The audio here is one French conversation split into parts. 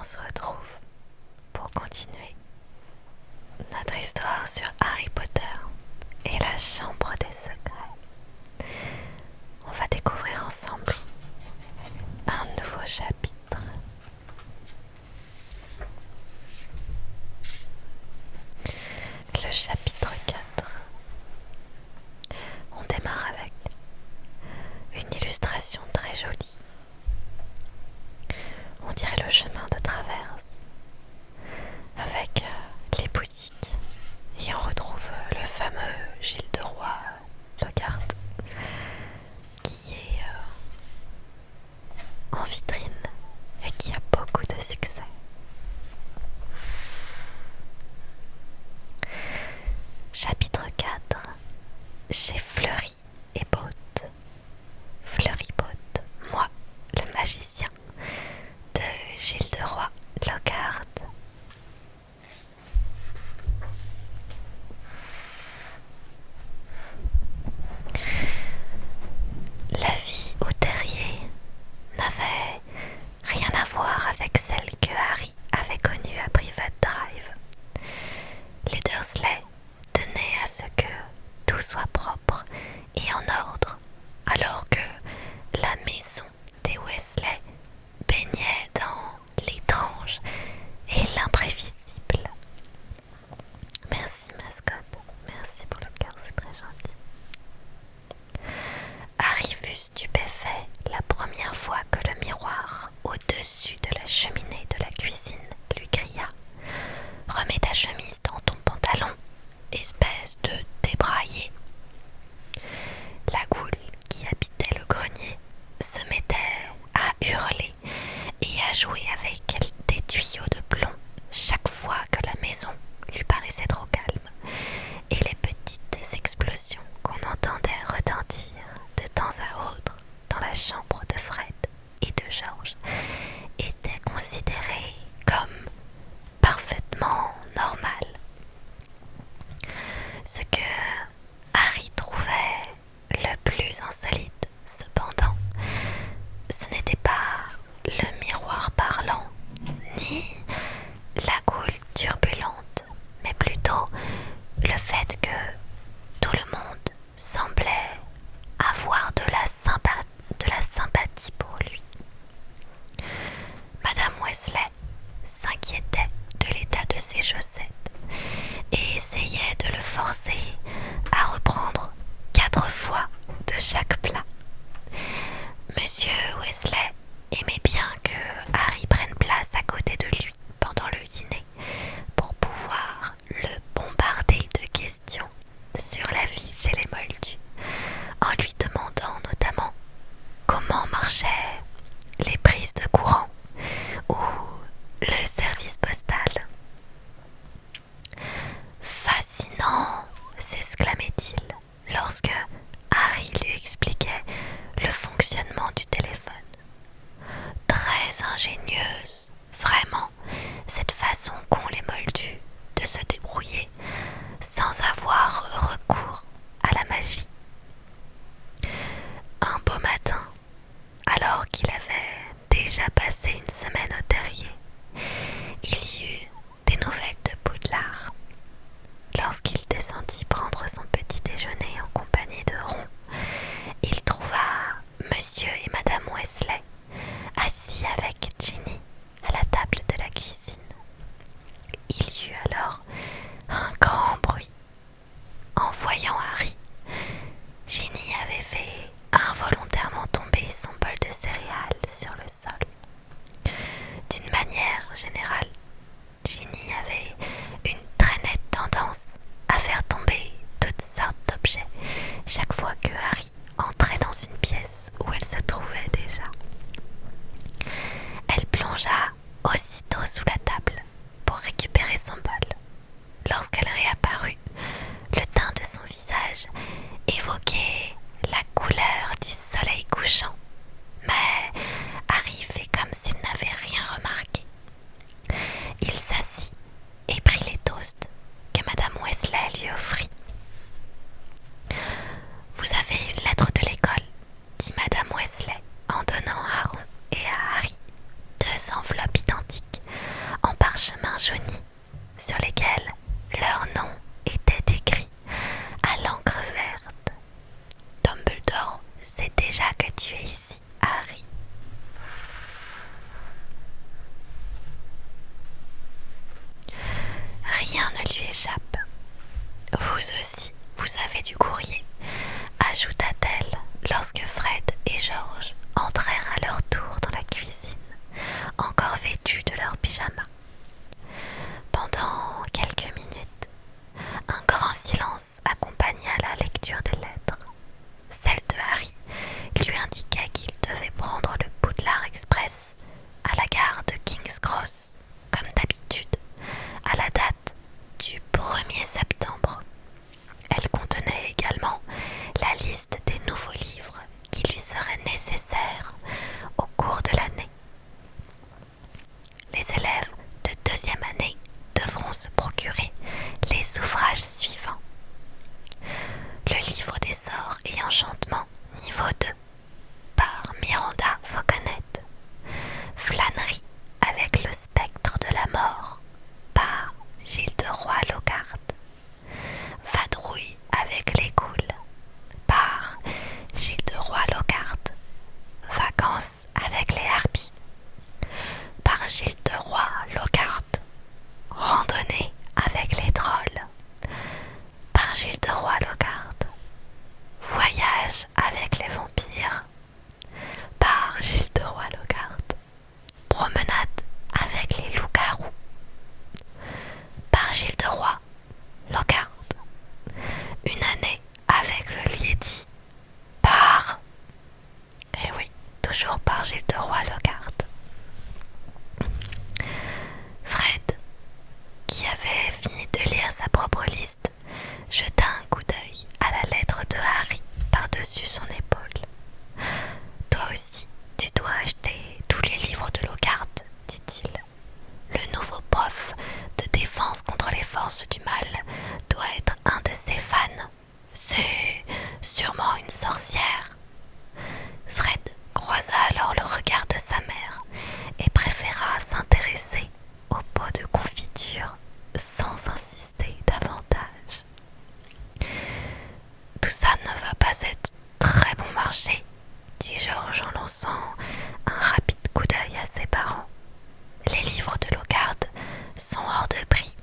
on se retrouve pour continuer notre histoire sur Harry Potter et la Chambre des Secrets. On va découvrir ensemble un nouveau chapitre. Le chapitre 4. On démarre avec une illustration très jolie. On dirait le chemin de traverse avec les boutiques et on retrouve le fameux Gilles de Roi Lockhart qui est en vitrine et qui a beaucoup de succès. Chapitre 4. Chez Fleury et Botte. Fleury Botte, moi, le magicien de Gilles de Roi Lockhart. La vie au terrier n'avait rien à voir avec celle que Harry avait connue à Privet Drive. Les Dursley tenaient à ce que tout soit propre et en ordre, alors que la maison des Weasley baignait dans l'étrange et l'imprévisible. Merci mascotte, merci pour le cœur, c'est très gentil. Harry fut stupéfait la première fois que le miroir au-dessus de la cheminée de la cuisine lui cria « Remets ta chemise dans ton pantalon, espèce de débraillé !» La goule qui habitait le grenier se mettait à hurler et à jouer avec des tuyaux de plomb chaque fois que la maison lui paraissait trop calme et les petites explosions qu'on entendait retentir de temps à autre dans la chambre de Fred et de George étaient considérées comme parfaitement normales. Ce que Harry trouvait le plus insolite, cependant, ce n'était pas le miroir parlant, ni la goule turbulente, mais plutôt le fait que tout le monde semblait avoir de la sympathie pour lui. Madame Weasley s'inquiétait de l'état de ses chaussettes et essayait de le forcer à reprendre 4 fois de chaque plat. Monsieur Weasley aimait bien que Harry prenne place à côté de lui pendant le dîner pour pouvoir le bombarder de questions sur la vie chez les Moldus, en lui demandant notamment comment marchaient les prises de courant ou le service postal. Fascinant, s'exclamait-il lorsque Harry lui expliquait le fonctionnement du téléphone. Très ingénieuse, vraiment, cette façon qu'ont les Moldus de se débrouiller sans avoir recours à la magie. Un beau matin, alors qu'il avait déjà passé une semaine au terrier, il y eut des nouvelles de Poudlard. Lorsqu'il descendit prendre son petit déjeuner en compagnie de Ron, il trouva Monsieur et Madame Weasley assis avec Ginny à la table de la cuisine. Il y eut alors un grand bruit. En jaunis sur lesquels leur nom était écrit à l'encre verte. Dumbledore sait déjà que tu es ici, Harry. Rien ne lui échappe. Vous aussi, vous avez du courrier, ajouta-t-elle lorsque Fred et George entrèrent à leur tour dans la cuisine, encore vêtus de leurs pyjamas. Pendant quelques minutes, un grand silence accompagna la lecture des lettres. Celle de Harry lui indiquait qu'il devait prendre le Poudlard Express à la gare de King's Cross, comme d'habitude, à la date du 1er septembre. Elle contenait également la liste des nouveaux livres qui lui seraient nécessaires au cours de l'année. Les élèves de 2e année devront se procurer les ouvrages suivants. Le livre des sorts et enchantements niveau 2 par Miranda Fauconnet. Flânerie avec le spectre de la mort par Gilles de Roy-Lockhart. Vadrouille avec les ghouls par Gilles de Roy-Lockhart. Vacances avec les harpies par Gilles de Roy-Lockhart. Randonnée avec les trolls par Gilles de Roy-Lockhart. Voyage avec les vampires par Gilles de Roy-Lockhart. Promenade avec les loups-garous par Gilles de Roy-Lockhart. Une année avec le Liéti par... Eh oui, toujours par Gilles de Roy-Lockhart. Fred, qui avait fini de lire sa propre liste, jeta un coup d'œil à la lettre de Harry par-dessus son épaule. Toi aussi, tu dois acheter tous les livres de Lockhart, dit-il. Le nouveau prof de défense contre les forces du mal doit être un de ses fans. C'est sûrement une sorcière. Fred croisa alors le regard de sa mère et préféra s'intéresser au pot de confiture sans insister davantage. Tout ça ne va pas être très bon marché, dit George en lançant un rapide coup d'œil à ses parents. Les livres de Lockhart sont hors de prix.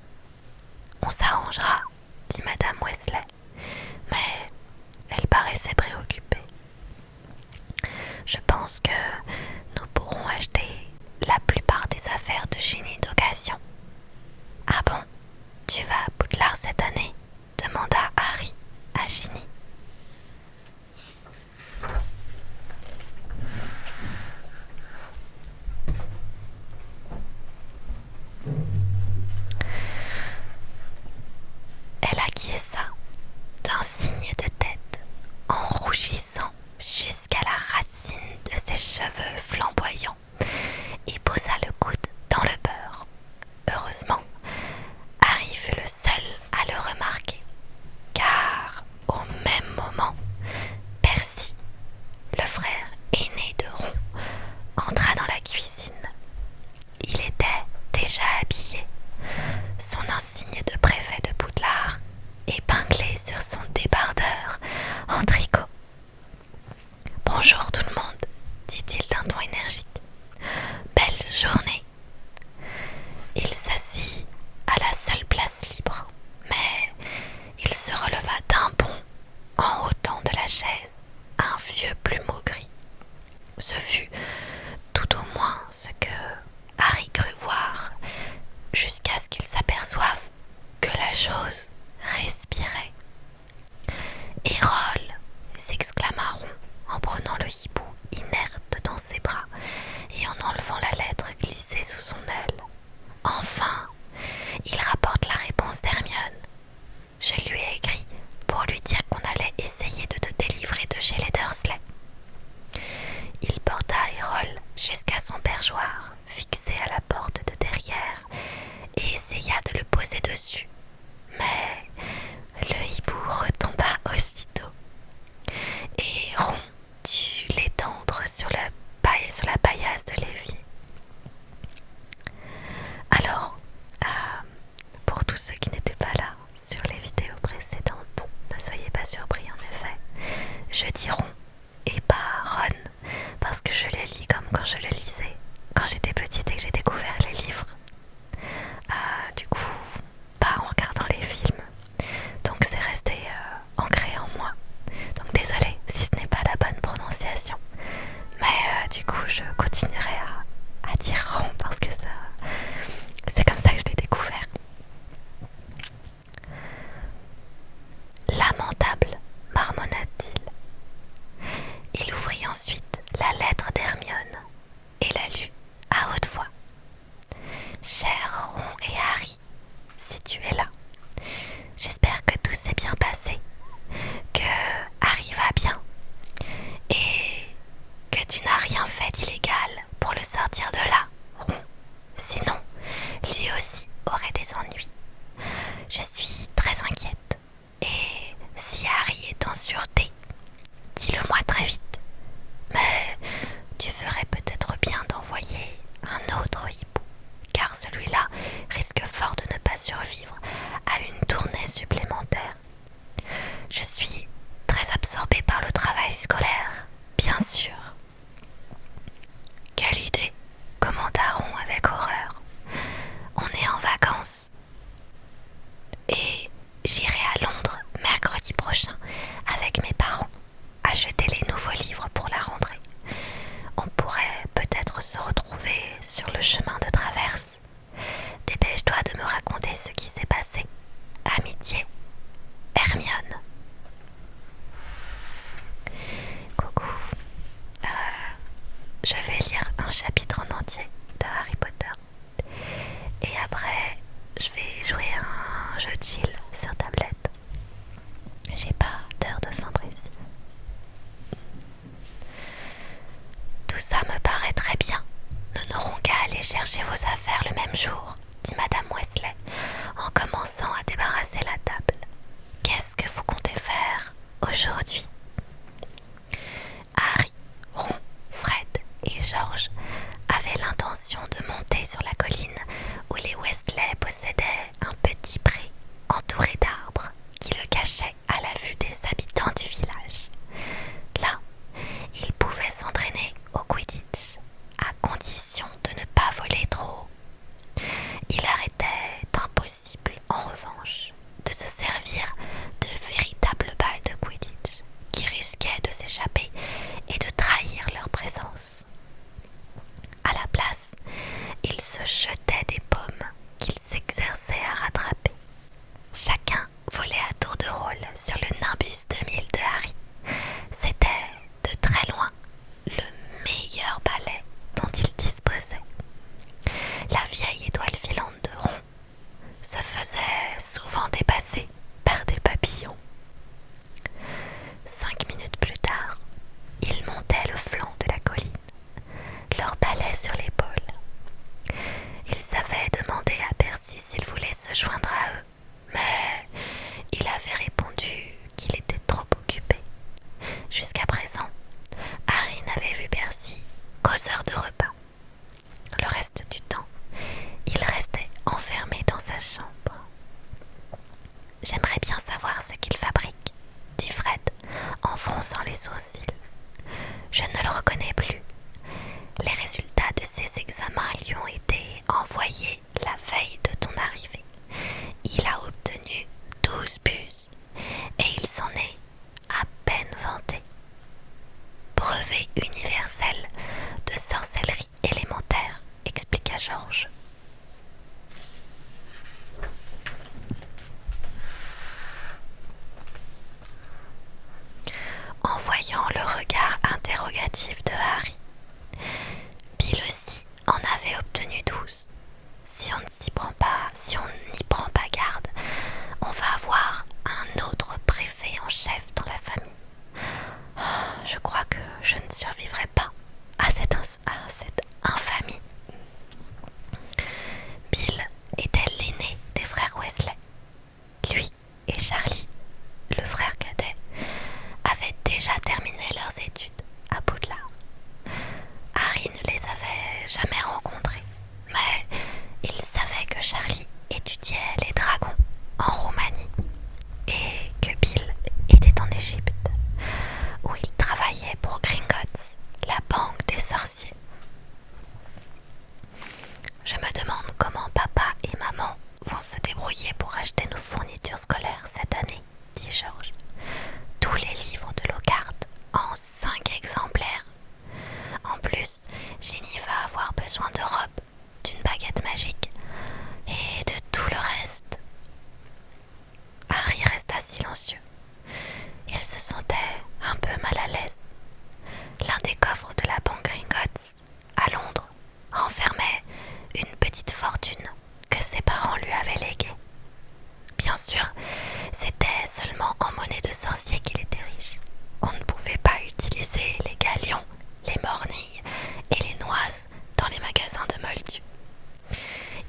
On s'arrangera, dit Madame Weasley, mais elle paraissait préoccupée. Je pense que nous pourrons acheter la plupart des affaires de génie d'occasion. Ah bon, tu vas à Poudlard cette année? Demanda Harry à Ginny. Elle acquiesça d'un signe de tête en rougissant jusqu'à la racine de ses cheveux flamboyants et posa le coude dans le beurre. Heureusement, Harry fut le seul à le remarquer, car au même moment, Percy, le frère aîné de Ron, entra dans la cuisine. Il était déjà habillé, son insigne de préfet de Poudlard épinglé sur son débardeur en tricot. « Bonjour tout le monde, dit-il d'un ton énergique. Belle journée. » Il s'assit à la seule place libre, mais il se releva d'un bond en ôtant de la chaise un vieux plumeau gris. Ce fut tout au moins ce que Harry crut voir, jusqu'à ce qu'il s'aperçoive que la chose respirait. « Hérole !» s'exclama Ron en prenant le hibou inerte dans ses bras et en enlevant la lettre glissée sous son aile. « Enfin, il rapporte la réponse d'Hermione. Je lui ai écrit pour lui dire qu'on allait essayer de te délivrer de chez les Dursley. » Il porta Hérole jusqu'à son perchoir, fixé à la porte de derrière, et celui-là risque fort de ne pas survivre à une tournée supplémentaire. Je suis très absorbée par le travail scolaire, bien sûr. Quelle idée, commenta Ron avec horreur. On est en vacances. Et j'irai à Londres mercredi prochain avec mes parents acheter les nouveaux livres pour la rentrée. On pourrait peut-être se retrouver sur le chemin de traverse. Dépêche-toi de me raconter ce qui s'est passé. Amitié, Hermione. Coucou. Je vais lire un chapitre en entier de Harry Potter. Et après, je vais jouer à un jeu de chill sur tablette. J'ai pas d'heure de fin précise. Tout ça me paraît très bien. Nous n'aurons qu'à aller chercher vos affaires le même jour, dit Madame Weasley, en commençant à débarrasser la table. Qu'est-ce que vous comptez faire aujourd'hui? Harry, Ron, Fred et George avaient l'intention de monter sur la colline où les Weasley possédaient un petit pré entouré d'arbres qui le cachait à la vue des habitants du village. Là, ils pouvaient s'entraîner au Quidditch, à condition de ne pas voler trop haut. Il leur était impossible, en revanche, de se servir de véritables balles de Quidditch qui risquaient de s'échapper et de trahir leur présence. À la place, ils se jetaient des pommes qu'ils s'exerçaient à rattraper. Chacun volait à tour de rôle sur le Nimbus 2000 de Harry. C'était, de très loin, le meilleur balai dont il disposait. La vieille étoile filante de Ron se faisait souvent dépasser par des papillons. 5 minutes plus tard, ils montaient le flanc de la colline, leur balai sur l'épaule. Ils avaient demandé à Percy s'il voulait se joindre à eux, mais il avait répondu qu'il était trop occupé. Jusqu'à présent, Harry n'avait vu Percy qu'aux heures de repas. Le reste du temps, il restait enfermé dans sa chambre. « J'aimerais bien savoir ce qu'il fabrique, » dit Fred en fronçant les sourcils. « Je ne le reconnais plus. Les résultats de ses examens lui ont été envoyés la veille de ton arrivée. Il a obtenu 12 buses et il s'en est à peine vanté. Brevet universel de sorcellerie élémentaire, expliqua George. En voyant le regard interrogatif de Harry, Bill aussi en avait obtenu 12. Si on n'y prend pas garde, on va avoir un autre préfet en chef dans la famille. Oh, je crois que je ne survivrai pas à cette infamie. Bill était l'aîné des frères Weasley. Lui et Charlie, le frère cadet, avaient déjà terminé leurs études à Poudlard. Harry ne les avait jamais rencontrés, mais il savait que Charlie étudiait les dragons en Roumanie et que Bill était en Égypte, où il travaillait pour Gringotts, la banque des sorciers. Je me demande comment papa et maman vont se débrouiller pour acheter nos fournitures scolaires cette année, dit George. Tous les livres de Lockhart en 5 exemplaires. En plus, Ginny va avoir besoin de robes, d'une baguette magique et de tout le reste. Harry resta silencieux. Il se sentait un peu mal à l'aise. L'un des coffres de la banque Gringotts, à Londres, renfermait une petite fortune que ses parents lui avaient léguée. Bien sûr, c'était seulement en monnaie de sorcier qu'il était riche. On ne pouvait pas utiliser les galions, les mornilles et les noises dans les magasins de moldus.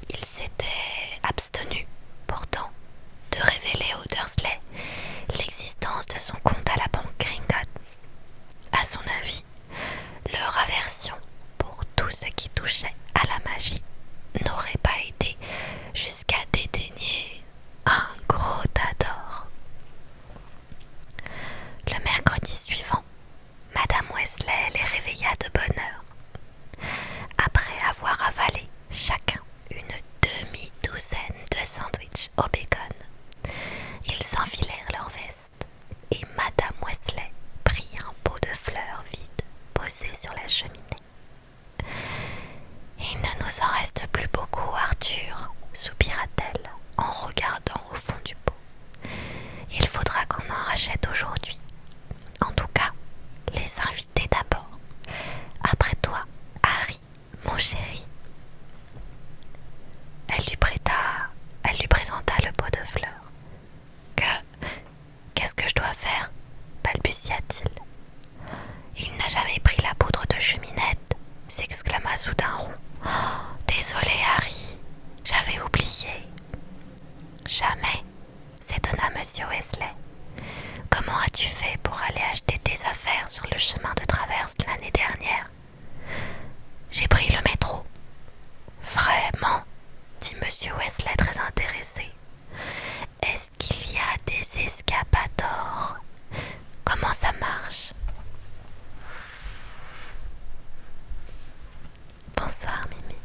Il s'était abstenu, pourtant, de révéler aux Dursley l'existence de son compte à la banque Gringotts. À son avis, leur aversion pour tout ce qui touchait à la magie n'aurait pas sandwich au bacon. Ils enfilèrent leurs vestes et Madame Wesley prit un pot de fleurs vide posé sur la cheminée. Il ne nous en reste plus beaucoup, Arthur, soupira-t-elle en regardant au fond du pot. Il faudra qu'on en rachète aujourd'hui. En tout cas, les invités d'abord. Après toi, Harry, mon chéri. Elle lui présenta le pot de fleurs. Qu'est-ce que je dois faire? Balbutia-t-il. Il n'a jamais pris la poudre de cheminette, s'exclama soudain Ron. Oh, désolé, Harry, j'avais oublié. Jamais, s'étonna Monsieur Weasley. Comment as-tu fait pour aller acheter tes affaires sur le chemin de traverse l'année dernière? J'ai pris le métro. Vraiment? Dit Monsieur Weasley très intéressé. Est-ce qu'il y a des escapadors? Comment ça marche? Bonsoir Mimi.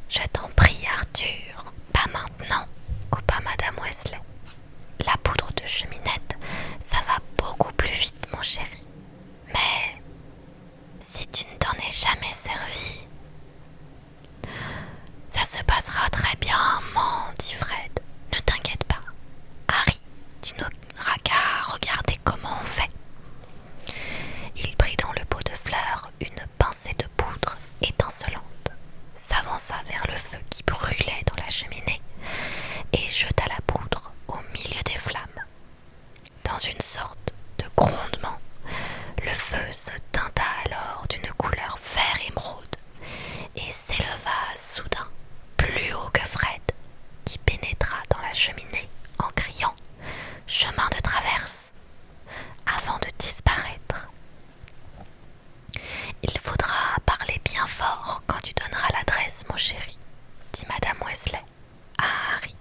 Je t'en prie Arthur, pas maintenant, coupa Madame Weasley. La poudre de cheminette, ça va beaucoup plus vite mon chéri. Mais si tu ne t'en es jamais servi, ça se passera très bien, maman, dit Fred. Ne t'inquiète pas. Harry, tu n'auras qu'à regarder comment on fait. Il prit dans le pot de fleurs une pincée de poudre étincelante, s'avança vers le feu qui brûlait dans la cheminée et jeta la poudre au milieu des flammes. Dans une sorte de grondement, le feu se teinta alors d'une couleur vert émeraude et s'éleva soudain plus haut que Fred, qui pénétra dans la cheminée en criant « Chemin de traverse !» avant de disparaître. Il faudra parler bien fort quand tu donneras l'adresse, mon chéri, dit Madame Weasley à Harry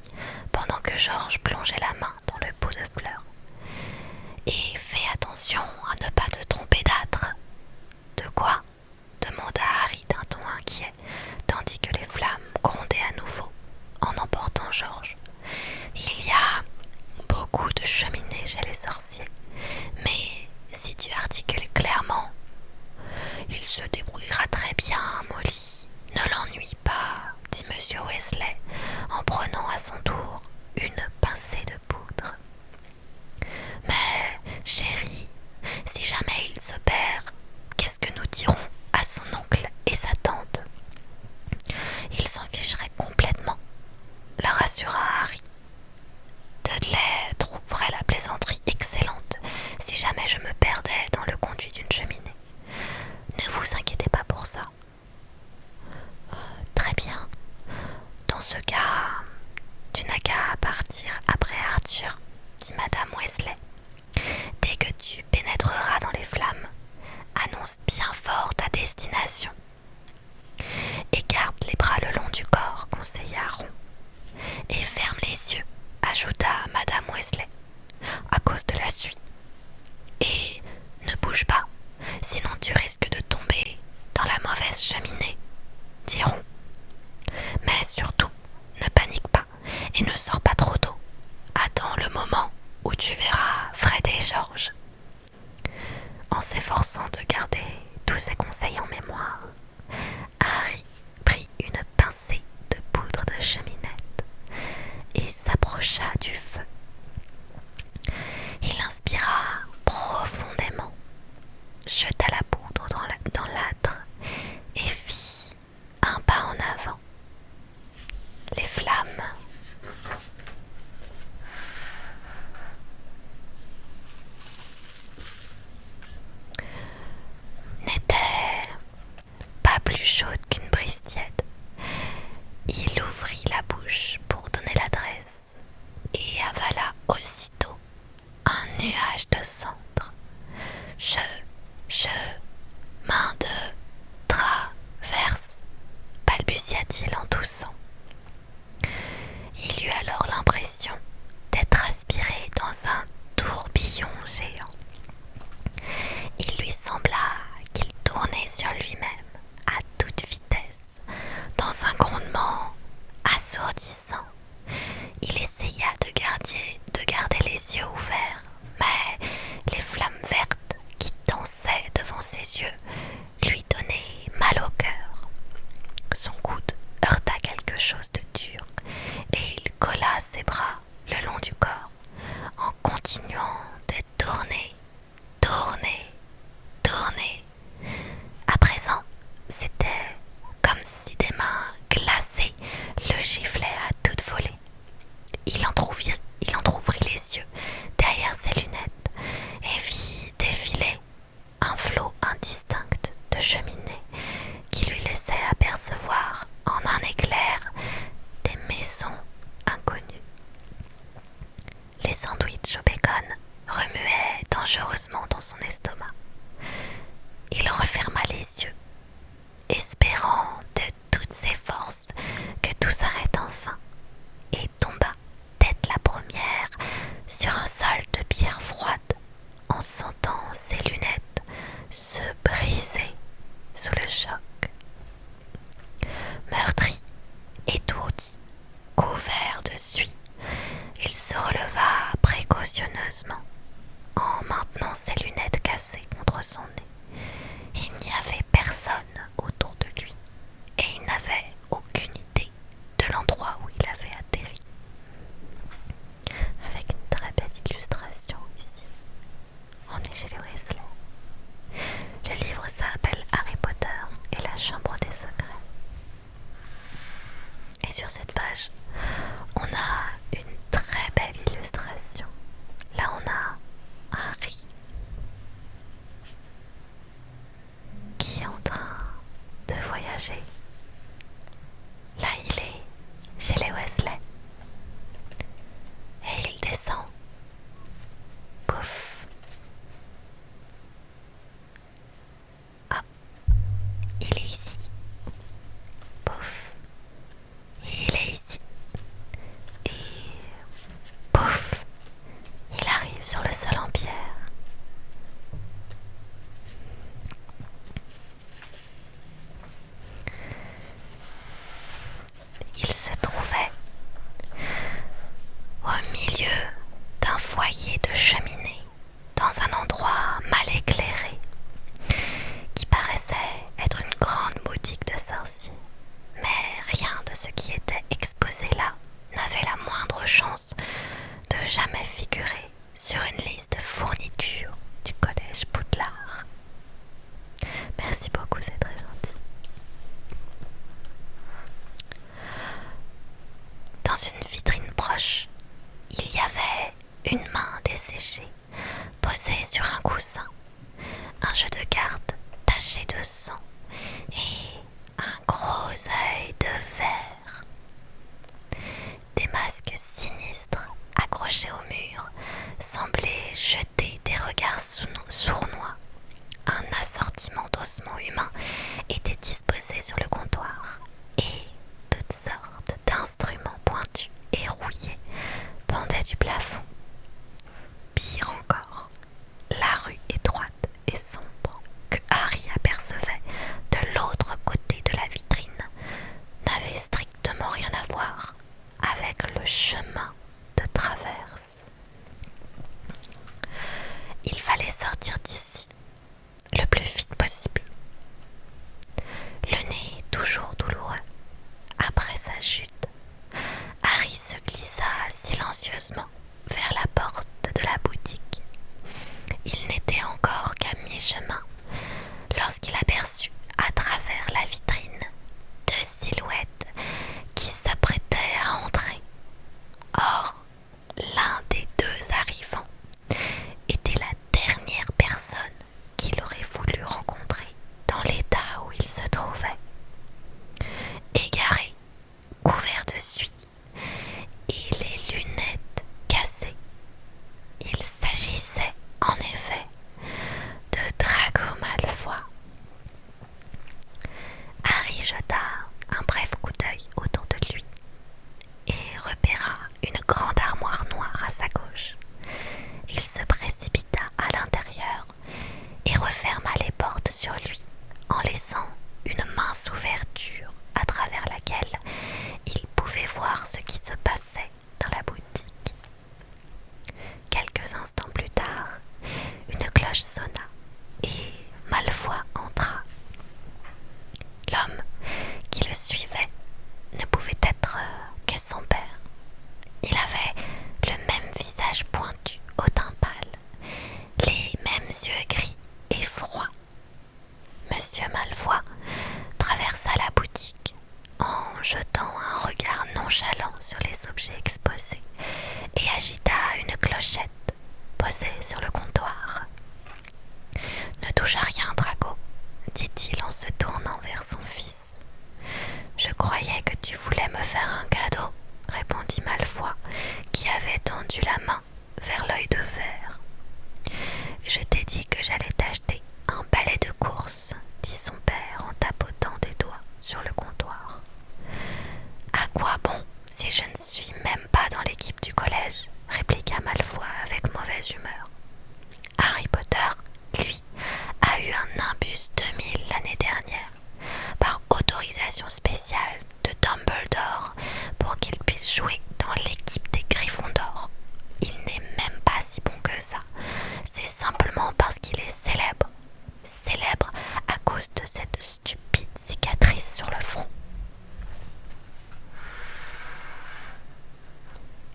pendant que George plongeait la main dans le pot de fleurs. Et fais attention à ne pas te tromper d'âtre. De quoi? Demanda Harry d'un ton inquiet, tandis que les flammes grondaient à nouveau en emportant George. Il y a beaucoup de cheminées chez les sorciers, mais si tu articules clairement, il se débrouillera très bien, Molly. Ne l'ennuie pas, dit Monsieur Weasley en prenant à son tour une pincée de poudre. Mais, chérie, si jamais il se perd, qu'est-ce que nous dirons à son oncle et sa tante? Il s'en ficherait complètement, la rassura Harry. Dudley trouverait la plaisanterie excellente si jamais je me perdais dans le conduit d'une cheminée. Ne vous inquiétez pas pour ça. Très bien. Dans ce cas, tu n'as qu'à partir après Arthur, dit Madame Weasley. Dès que tu pénétreras dans les flammes, annonce bien fort ta destination. Et garde les bras le long du corps, conseilla Ron. Et ferme les yeux, ajouta Madame Weasley, à cause de la suie. Et ne bouge pas, sinon tu risques de tomber dans la mauvaise cheminée, dit Ron. Mais surtout, ne panique pas et ne sors pas trop tôt. Attends le moment où tu verras Fred et George. En s'efforçant de garder tous ses conseils en mémoire, Harry prit une pincée de poudre de cheminette et s'approcha du feu. Il inspira profondément, jeta la poudre dans l'âtre et fit un pas en avant. Les flammes n'étaient pas plus chaudes qu'une brise tiède. Il ouvrit la bouche pour donner l'adresse et avala aussitôt un nuage de cendres. Main de traverse, balbutia-t-il en toussant. Il eut alors l'impression d'être aspiré dans un tourbillon géant. Il lui sembla qu'il tournait sur lui-même à toute vitesse cheminée qui lui laissait apercevoir en un éclair des maisons inconnues. Les sandwichs au bacon remuaient dangereusement dans son estomac. Il referma les yeux, espérant de toutes ses forces que tout s'arrête enfin, et tomba tête la première sur un sol de pierre froide en sentant ses lunettes se briser sous le choc. Meurtri, étourdi, couvert de suie, il se releva précautionneusement en maintenant ses lunettes cassées contre son nez. Il n'y avait personne autour de lui et il n'avait aucune idée de l'endroit où il avait atterri. Avec une très belle illustration ici. On est chez les Weasley. Le livre s'appelle Harry Potter et la Chambre des Secrets. Et sur cette page, on a une très belle illustration. Là, on a Harry qui est en train de voyager. Là, il est chez les Weasley. Et il descend. Pouf. Ah, il est ici. Pouf. Il est ici. Et pouf. Il arrive sur le sol en pierre. Il se trouvait au milieu d'un foyer de cheminée dans un endroit mal éclairé qui paraissait être une grande boutique de sorciers. Mais rien de ce qui était exposé là n'avait la moindre chance de jamais figurer sur une liste de fournitures du collège Poudlard. Merci beaucoup, c'est très gentil. Dans une vitrine proche, il y avait une main desséchée posée sur un coussin, un jeu de cartes taché de sang et un gros œil de verre. Des masques sinistres accrochés au mur semblaient jeter des regards sournois. Un assortiment d'ossements humains était disposé sur le comptoir et toutes sortes d'instruments pointus et rouillés pendaient du plafond. Pire encore, la rue étroite et sombre que Harry apercevait de l'autre côté de la vitrine n'avait strictement rien à voir avec le chemin de traverse. Il fallait sortir d'ici le plus vite possible. Le nez toujours douloureux après sa chute, Harry se glissa silencieusement vers la porte de la boutique. Il n'était encore qu'à mi-chemin lorsqu'il aperçut à travers la vitrine deux silhouettes qui s'apprêtaient à entrer. Or, l'un des deux arrivants était la dernière personne qu'il aurait voulu rencontrer dans l'état où il se trouvait. Égaré, couvert de suie et les lunettes cassées, il s'agissait en effet de Drago Malfoy. Harry jeta un bref coup d'œil autour de lui et repéra une grande armoire noire à sa gauche. Il se précipita à l'intérieur et referma les portes sur lui en laissant une mince ouverture à travers laquelle il pouvait voir ce qui se passait dans la boutique. Quelques instants plus tard, une cloche sonna et Malfoy entra. L'homme qui le suivait ne pouvait être que son père. Il avait le même visage pointu au teint pâle, les mêmes yeux gris et froids. Monsieur Malfoy traversa la boutique en jetant un regard nonchalant sur les objets exposés et agita une clochette posée sur le comptoir. « Ne touche à rien, Drago, dit-il se tournant vers son fils. Je croyais que tu voulais me faire un cadeau, répondit Malfoy, qui avait tendu la main vers l'œil de verre. Je t'ai dit que j'allais t'acheter un balai de course, dit son père en tapotant des doigts sur le comptoir. À quoi bon si je ne suis même pas dans l'équipe du collège, répliqua Malfoy avec mauvaise humeur. Harry Potter, lui, a eu un Nimbus 2000 l'année dernière, par autorisation spéciale de Dumbledore pour qu'il puisse jouer dans l'équipe des Gryffondors. Il n'est même pas si bon que ça, c'est simplement parce qu'il est célèbre. Célèbre à cause de cette stupide cicatrice sur le front.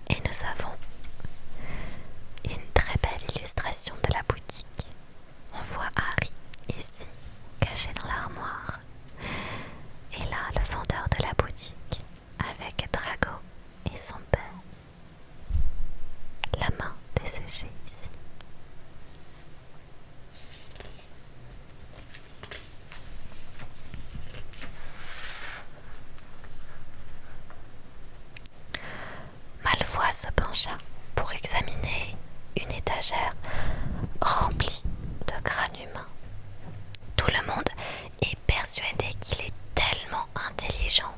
Et nous avons une très belle illustration de la boutique. On voit Harry ici, caché dans l'armoire. Et là, le vendeur de la boutique, avec Drago et son père. La main desséchée ici. Malfoy se pencha pour examiner une étagère remplie de crânes humains. Tout le monde est persuadé qu'il est tellement intelligent,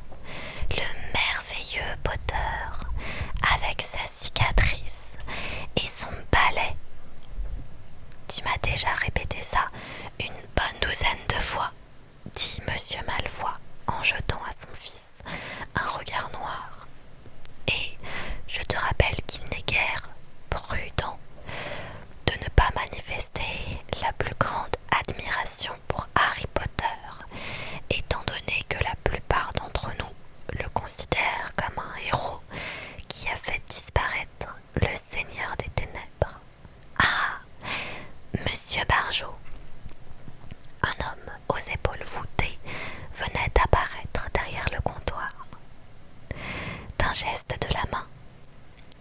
le merveilleux Potter, avec sa cicatrice et son balai. Tu m'as déjà répété ça une bonne douzaine de fois, dit Monsieur Malfoy en jetant à son fils un regard noir. Et je te rappelle qu'il n'est guère prudent de ne pas manifester la plus grande admiration pour Harry Potter, étant donné que la plupart d'entre nous le considèrent comme un héros qui a fait disparaître le Seigneur des Ténèbres. Ah, Monsieur Barjot, un homme aux épaules voûtées venait d'apparaître derrière le comptoir. D'un geste de la main,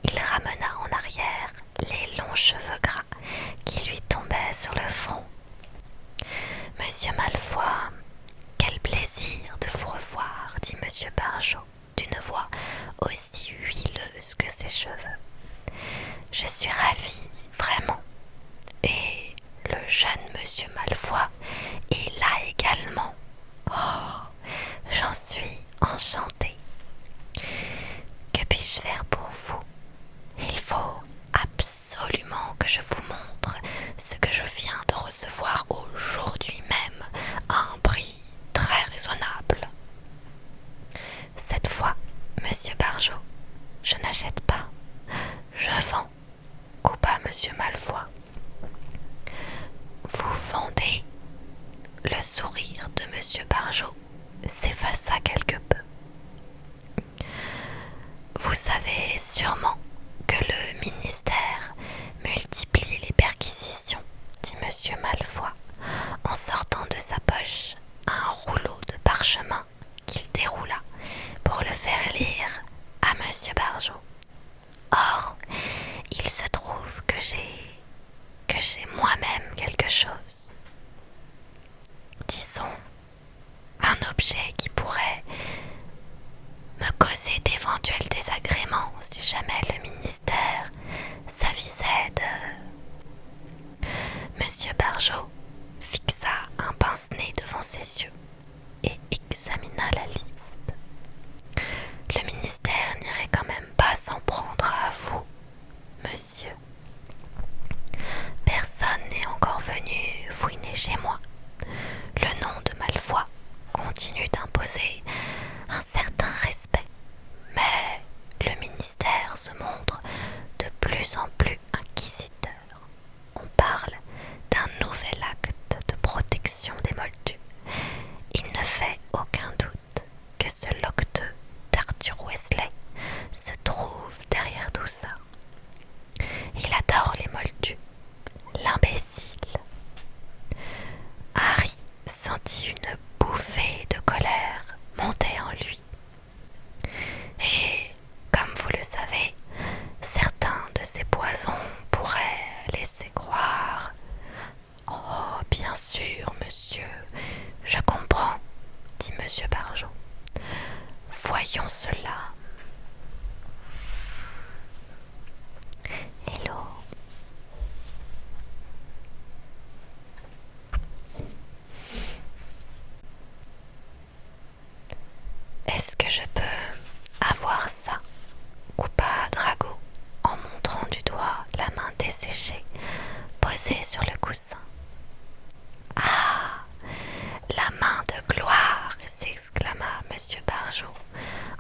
il ramena en arrière les longs cheveux gras qui lui tombaient sur le front. Monsieur Malfoy, quel plaisir de vous revoir, dit Monsieur Barjot d'une voix aussi huileuse que ses cheveux. Je suis ravie, vraiment. Et le jeune Monsieur Malfoy est là également. Oh, j'en suis enchantée. Que puis-je faire pour vous? Il faut absolument que je vous montre ce que je viens de recevoir aujourd'hui même à un prix très raisonnable. Cette fois, Monsieur Barjot, je n'achète pas, je vends, coupa Monsieur Malfoy. Vous vendez? Le sourire de Monsieur Barjot s'effaça quelque peu. Vous savez sûrement que le ministère multiplie les perquisitions, dit Monsieur Malfoy, en sortant de sa poche un rouleau de parchemin qu'il déroula pour le faire lire à Monsieur Barjot. Or, il se trouve que j'ai moi-même quelque chose. Disons, un objet qui pourrait me causer d'éventuels désagréments si jamais le ministère s'avisait de... Monsieur Barjot fixa un pince-nez devant ses yeux et examina la liste. Le ministère n'irait quand même pas s'en prendre à vous, monsieur. Personne n'est encore venu fouiner chez moi. Le nom de Malfoy continue d'imposer un certain respect, mais le ministère se montre de plus en plus inquisiteur. On parle d'un nouvel acte de protection des Moldus. Il ne fait aucun doute que ce locteux d'Arthur Weasley se trouve derrière tout ça. Il adore les Moldus, l'imbécile. Harry sentit une comprends, dit Monsieur Barjot. Voyons cela. Hello. Est-ce que je peux avoir ça? Coupa Drago en montrant du doigt la main desséchée posée sur le coussin. Ah, la main de gloire! S'exclama Monsieur Barjot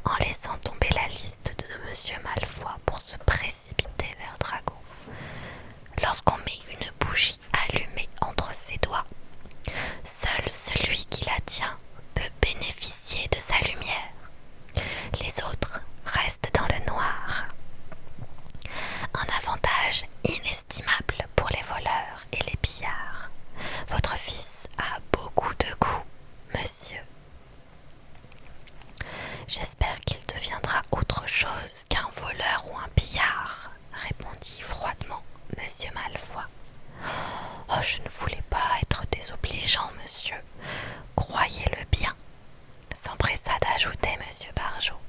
en laissant tomber la liste de Monsieur Malfoy pour se précipiter vers Drago. Lorsqu'on met une bougie allumée entre ses doigts, seul celui qui la tient peut bénéficier de sa lumière. Les autres restent dans le noir. Un avantage inestimable pour les voleurs et les pillards. Votre fils a beaucoup de goût, monsieur. J'espère qu'il deviendra autre chose qu'un voleur ou un pillard, répondit froidement Monsieur Malfoy. Oh, je ne voulais pas être désobligeant, monsieur. Croyez-le bien, s'empressa d'ajouter Monsieur Barjot.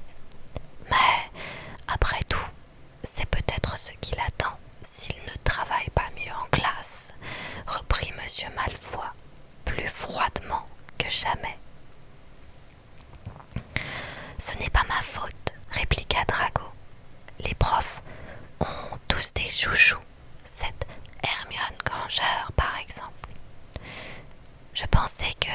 Mais, après tout, c'est peut-être ce qui l'attend s'il ne travaille pas mieux en classe, reprit Monsieur Malfoy, plus froidement que jamais. Ce n'est pas ma faute, répliqua Drago. Les profs ont tous des chouchous, cette Hermione Granger par exemple. Je pensais que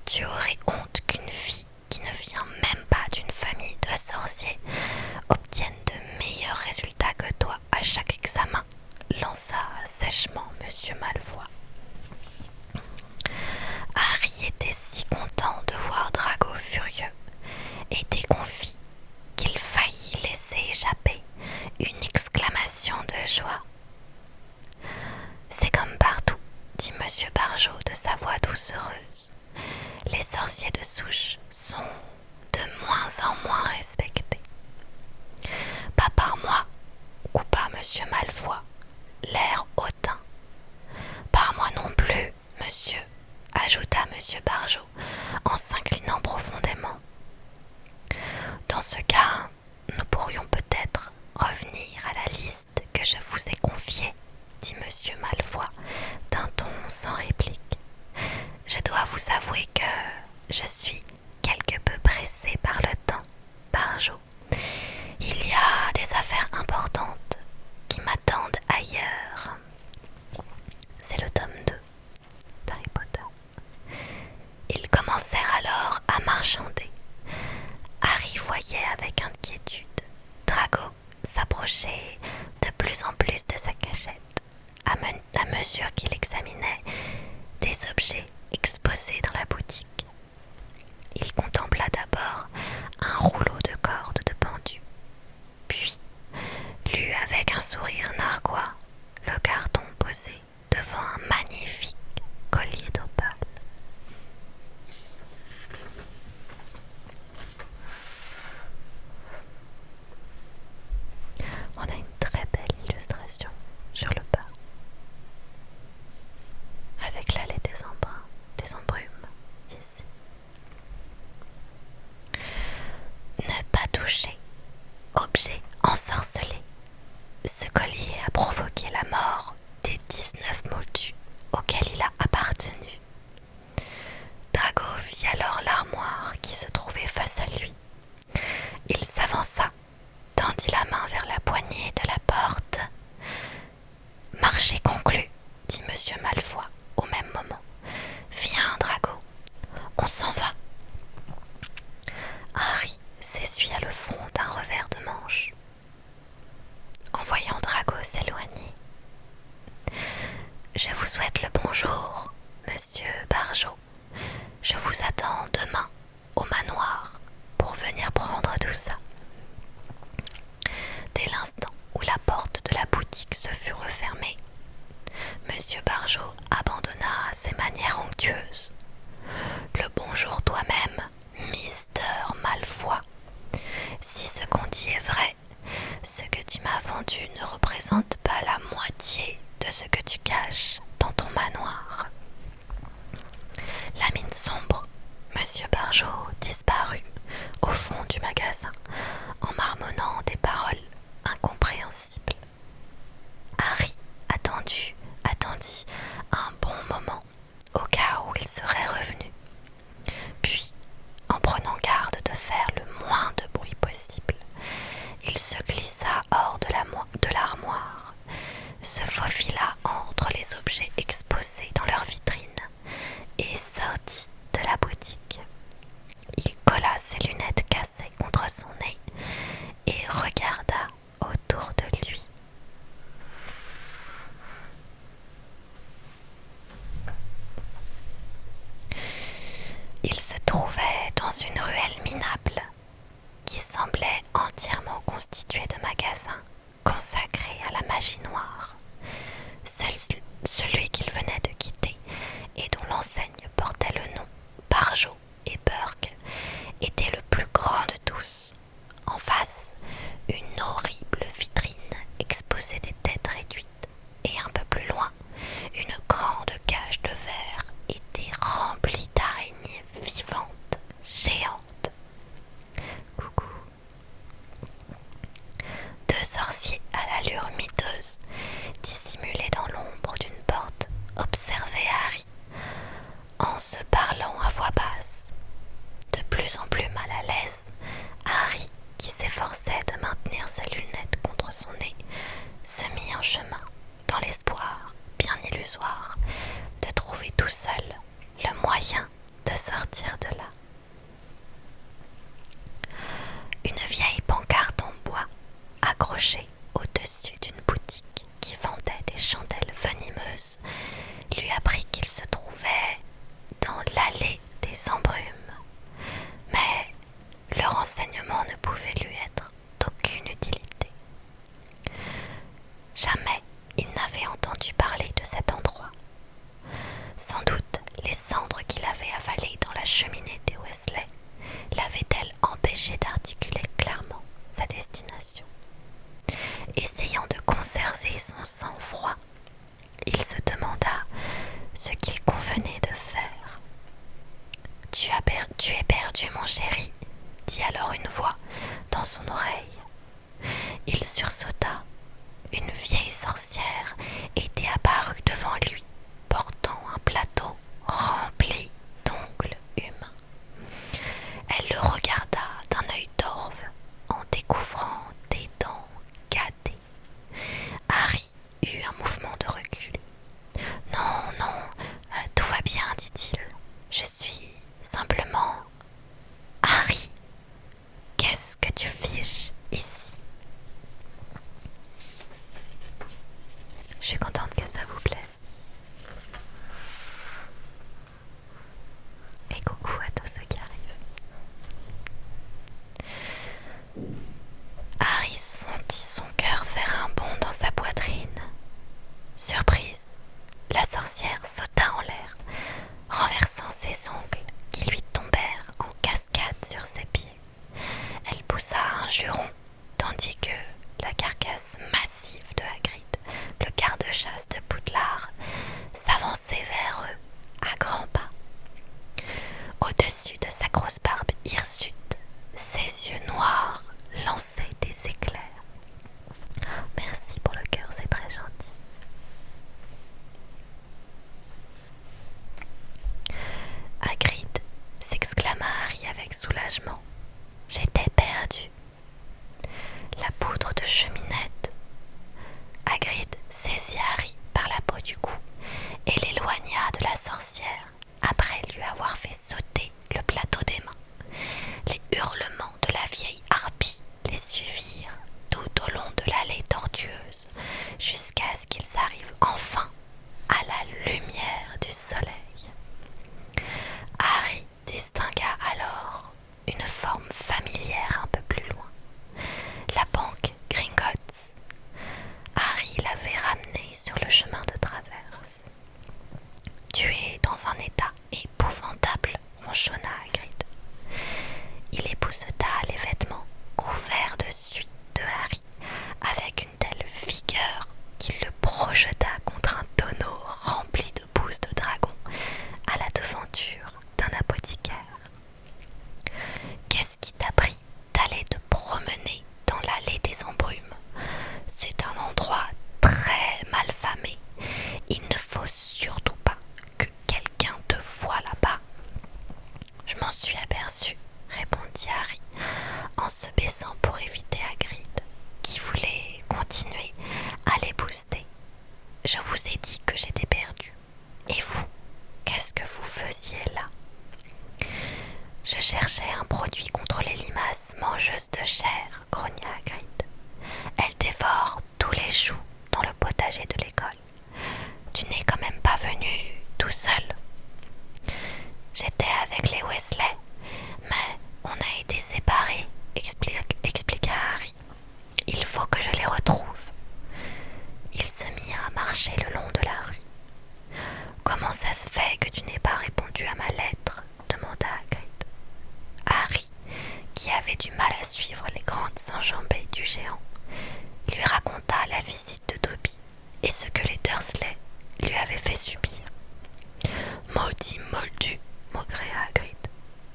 tu aurais honte qu'une fille qui ne vient même pas d'une famille de sorciers obtienne de meilleurs résultats que toi à chaque examen, lança sèchement Monsieur Malfoy. Harry était si content de voir Drago furieux et déconfit qu'il faillit laisser échapper une exclamation de joie. C'est comme partout, dit Monsieur Barjot de sa voix doucereuse. Les sorciers de souche sont de moins en moins respectés. Pas par moi, coupa Monsieur Malfoy, l'air hautain. Par moi non plus, monsieur, ajouta Monsieur Barjot en s'inclinant profondément. Dans ce cas, nous pourrions peut-être revenir à la liste que je vous ai confiée, dit Monsieur Malfoy d'un ton sans réplique. Je dois vous avouer que je suis quelque peu pressée par le temps, Barjot. Il y a des affaires importantes qui m'attendent ailleurs. C'est le tome 2 d'Harry Potter. Ils commencèrent alors à marchander. Harry voyait avec inquiétude Drago s'approcher de plus en plus de sa cachette à mesure qu'il examinait des objets exposés dans la boutique. Il contempla d'abord un rouleau de cordes de pendu, puis lut avec un sourire narquois le carton posé devant un magnifique collier d'opale. On a une très belle illustration sur le bas, avec l'allée des embruns, des embrumes, ici. Ne pas toucher, objet ensorcelé. Ce collier a provoqué la mort des 19 moldus auxquels il a appartenu. Drago vit alors l'armoire qui se trouvait face à lui. Il s'avança, tendit la main vers la poignée de la porte. « Marché conclu, dit Monsieur Malfoy au même moment. Viens, Drago, on s'en va. Harry s'essuya le front d'un revers de manche. En voyant Drago s'éloigner. Je vous souhaite le bonjour, Monsieur Barjot. Je vous attends demain au manoir pour venir prendre tout ça. Dès l'instant où la porte de la boutique se fut refermée, Monsieur Barjot abandonna ses manières onctueuses. Le bonjour toi-même, Mister Malfoy. Si ce qu'on dit est vrai, ce que tu m'as vendu ne représente pas la moitié de ce que tu caches dans ton manoir. La mine sombre un jour disparut au fond du magasin en marmonnant des paroles incompréhensibles. Harry attendit un bon moment au cas où il serait revenu. Puis, en prenant garde de faire le moins de bruit possible, il se glissa hors de l'armoire, se faufila entre les objets exposés dans leur vitrine et sortit de la boutique. Il colla ses lunettes cassées contre son nez et regarda autour de lui. Il se trouvait dans une ruelle minable qui semblait entièrement constituée de magasins consacrés à la magie noire. Celui qu'il venait de quitter et dont l'enseigne portait le nom Barjo et Burke était le plus grand de tous. En face, une horrible vitrine exposait des têtes réduites et un peu plus loin, une grande cage de verre était remplie d'araignées vivantes, géantes. Coucou. Deux sorciers à l'allure miteuse, dissimulés dans l'ombre d'une porte, observaient Harry en se parlant à voix basse. De plus en plus mal à l'aise, Harry, qui s'efforçait de maintenir ses lunettes contre son nez, se mit en chemin, dans l'espoir, bien illusoire, de trouver tout seul le moyen de sortir de là. Une vieille pancarte en bois, accrochée au-dessus d'une boutique qui vendait des chandelles venimeuses, lui apprit qu'il se trouvait dans l'allée des embrumes. Mais le renseignement ne pouvait lui être d'aucune utilité. Jamais il n'avait entendu parler de cet endroit. Sans doute les cendres qu'il avait avalées dans la cheminée des Weasley l'avaient-elles empêché d'articuler clairement sa destination. Essayant de conserver son sang-froid, il se demanda ce qu'il convenait de faire. Tu es perdu, mon chéri, dit alors une voix dans son oreille. Il sursauta. Une vieille sorcière était apparue devant lui, portant un plateau rempli d'ongles humains. Elle le regarda d'un œil torve en découvrant des dents gâtées. Harry eut un mouvement de recul. Non, tout va bien, dit-il. Je suis simplement... Harry, qu'est-ce que tu fiches ici? Je suis contente que ça vous plaise. Et coucou à tous ceux qui arrivent. Harry sentit son cœur faire un bond dans sa poitrine. Surprise, la sorcière sauta en l'air, renversant ses ongles qui lui tombèrent en cascade sur ses pieds. Elle poussa un juron, tandis que la carcasse massive de Hagrid, le garde-chasse de Poudlard, s'avançait vers eux à grands pas. Au-dessus de sa grosse barbe hirsute, ses yeux noirs lançaient des éclairs. Merci pour le cœur, c'est très gentil. Hagrid, s'exclama Harry avec soulagement. J'étais perdu. La poudre de cheminette. Hagrid saisit Harry par la peau du cou et l'éloigna de la sorcière après lui avoir fait sauter le plateau des mains. Les hurlements de la vieille harpie les suivirent tout au long de l'allée tortueuse jusqu'à ce qu'ils arrivent enfin à la lumière du soleil. Harry distingua alors une forme familière un peu plus loin. La banque Gringotts. Harry l'avait ramenée sur le chemin de traverse. Tu es dans un état épouvantable, ronchonna Hagrid. Il épousseta les vêtements couverts de suie de Harry avec une telle vigueur qu'il le projeta contre un tonneau rempli de bousses de dragon à la devanture d'un apothicaire. m'en suis aperçu, répondit Harry, en se baissant pour éviter Hagrid, qui voulait continuer à les booster. Je vous ai dit que j'étais perdu. Et vous, qu'est-ce que vous faisiez là? Je cherchais un produit contre les limaces mangeuses de chair, grogna Hagrid. Elles dévorent tous les choux dans le potager de l'école. Tu n'es quand même pas venu tout seul. J'étais avec les Weasley, mais on a été séparés, expliqua Harry. Il faut que je les retrouve. Ils se mirent à marcher le long de la rue. Comment ça se fait que tu n'aies pas répondu à ma lettre? Demanda Hagrid. Harry, qui avait du mal à suivre les grandes enjambées du géant, lui raconta la visite de Dobby et ce que les Dursley lui avaient fait subir. Maudit moldu, maugréa Hagrid.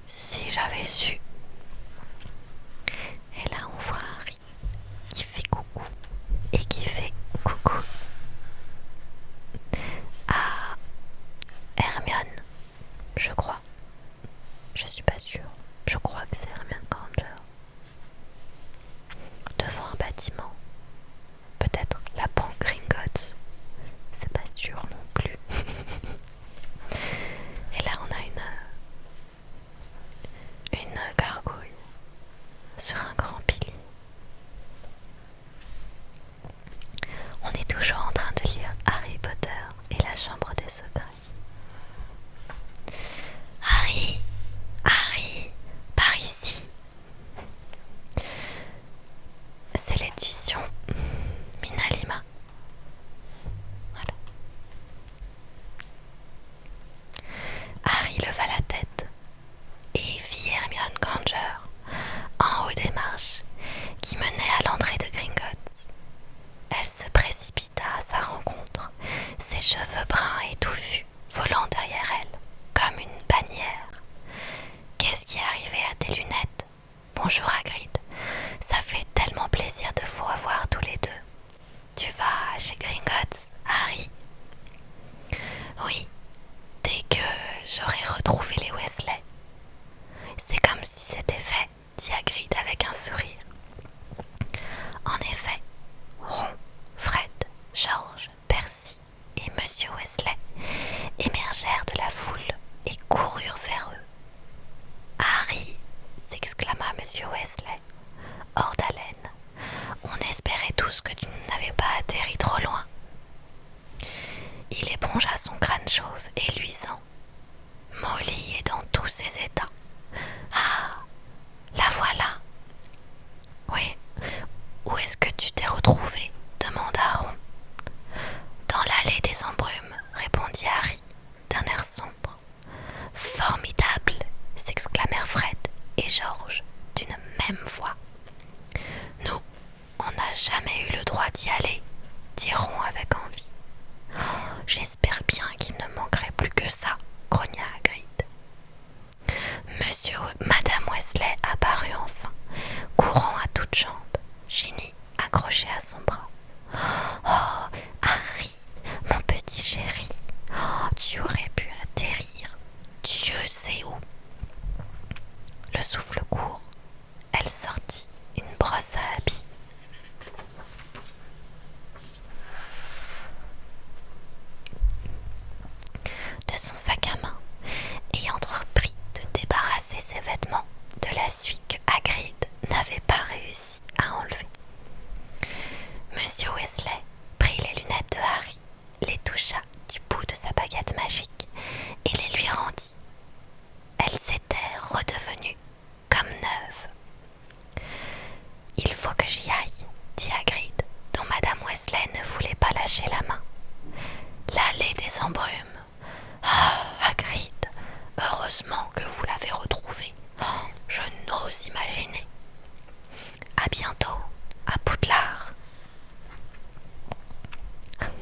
Si j'avais su. Et là on voit Harry qui fait coucou et qui fait coucou à Hermione, je crois. Je suis pas sûre. Je crois que c'est Hermione Granger. Devant un bâtiment. Peut-être la banque Gringotts. C'est pas sûr non plus. Et là on a une gargouille sur un grand pilier. On est toujours en train de lire Harry Potter et la Chambre des Secrets. Harry, Harry, par ici. C'est l'édition Minalima. Voilà. Harry leva la tête et vit Hermione Granger en haut des marches qui menaient à l'entrée de Gringotts. Elle se précipita à sa rencontre, ses cheveux bruns et touffus volant derrière elle comme une bannière. Qu'est-ce qui est arrivé à tes lunettes? Bonjour Hagrid, ça fait tellement plaisir de vous revoir tous les deux. Tu vas chez Gringotts, Harry? Oui, dès que j'aurai retrouvé les Weasley. C'est comme si c'était fait, dit Hagrid avec un sourire. En effet, Ron, Fred, George, Percy et Monsieur Weasley émergèrent de la foule et coururent vers eux. Harry, s'exclama Monsieur Weasley, hors d'haleine. On espérait tous que tu n'avais pas atterri trop loin. Il épongea son crâne chauve et luisant. Molly est dans tous ses états. Ah, la voilà. Oui, où est-ce que tu t'es retrouvé? Demanda Ron. Dans l'allée des embrumes, répondit Harry, d'un air sombre. Formidable, s'exclamèrent Fred et George d'une même voix. Nous, on n'a jamais eu le droit d'y aller, dit Ron avec envie. Oh, j'espère bien qu'il ne manquerait plus que ça, grogna Hagrid. Madame Weasley apparut enfin, courant à toutes jambes, Ginny accrochée à son bras. Oh, Harry, mon petit chéri, oh, tu aurais pu atterrir, Dieu sait où. Le souffle court, elle sortit une brosse à habits. De son sac à main et entreprit de débarrasser ses vêtements de la suie que Hagrid n'avait pas réussi à enlever. Monsieur Weasley prit les lunettes de Harry, les toucha du bout de sa baguette magique et les lui rendit. Elles s'étaient redevenues comme neuves. Il faut que j'y aille, dit Hagrid, dont Madame Weasley ne voulait pas lâcher la main. L'allée des embrumes. Ah, Hagrid, heureusement que vous l'avez retrouvé. Oh, je n'ose imaginer. À bientôt, à Poudlard.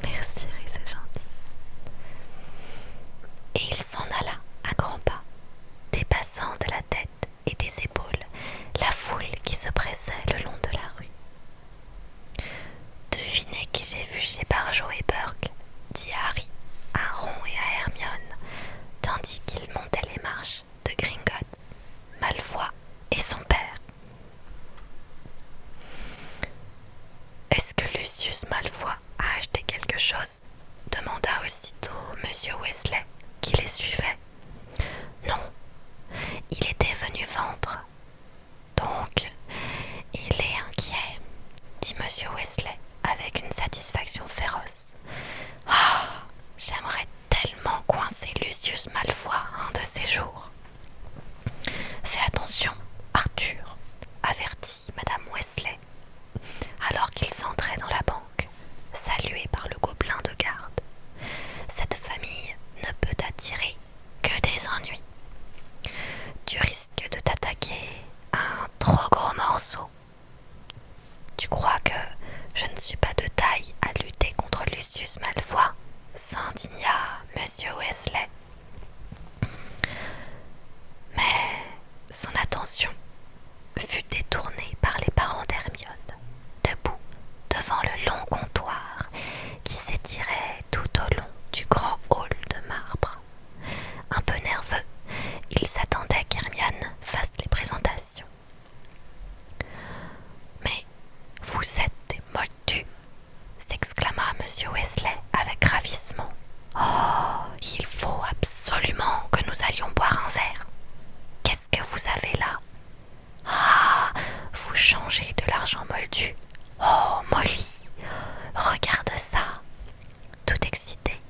Merci, Harry, c'est gentil. Et il s'en alla à grands pas, dépassant de la tête et des épaules la foule qui se pressait le long de la rue. Devinez qui j'ai vu chez Barjo et Burke, dit Harry à Ron et à Hermione, tandis qu'ils montaient les marches de Gringotts vendre. Donc, il est inquiet, dit monsieur Weasley avec une satisfaction féroce. Ah, j'aimerais tellement coincer Lucius Malfoy un de ces jours. Fais attention, Arthur, avertit madame Weasley, alors qu'ils entraient dans la banque, salués par le gobelin de garde. Cette famille ne peut attirer que des ennuis. Tu risques de t'attaquer à un trop gros morceau. Tu crois que je ne suis pas de taille à lutter contre Lucius Malfoy? S'indigna monsieur Weasley. Mais son attention fut détournée par les parents d'Hermione, debout devant le long comptoir qui s'étirait tout au long du grand hall de marbre. Un peu nerveux, il s'attendait qu'Hermione fasse les présentations. Mais vous êtes des moldus, s'exclama monsieur Weasley avec ravissement. Oh, il faut absolument que nous allions boire un verre. Qu'est-ce que vous avez là? Ah, vous changez de l'argent moldu. Oh, Molly, regarde ça. Tout excité,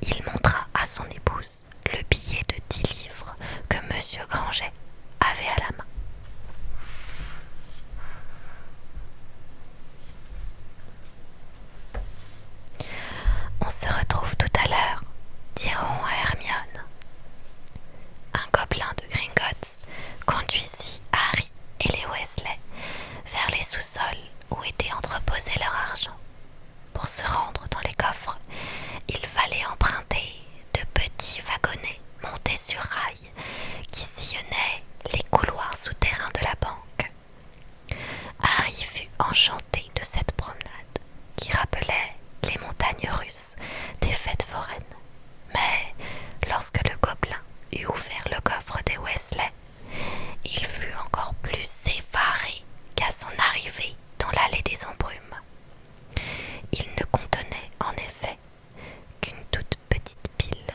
il montra à son épouse le billet de 10 livres que monsieur Granger avait à la main. On se retrouve tout à l'heure, diront à Hermione. Un gobelin de Gringotts conduisit Harry et les Weasley vers les sous-sols où était entreposé leur argent. Pour se rendre dans les coffres, il fallait emprunter de petits wagonnets montés sur rails qui sillonnaient les couloirs souterrains de la banque. Harry fut enchanté de cette promenade qui rappelait les montagnes russes des fêtes foraines. Mais lorsque le gobelin eut ouvert le coffre des Weasley, il fut encore plus effaré qu'à son arrivée dans l'allée des embrumes. Il ne contenait en effet qu'une toute petite pile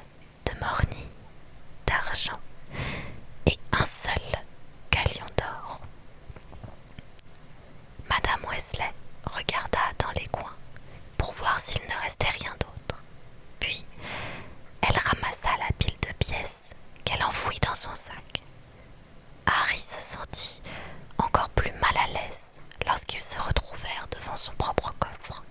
de morgnis, d'argent et un seul galion d'or. Madame Weasley regarda dans les coins pour voir s'il ne restait rien d'autre. Puis, elle ramassa la pile de pièces qu'elle enfouit dans son sac. Harry se sentit encore plus mal à l'aise lorsqu'ils se retrouvèrent devant son propre coffre.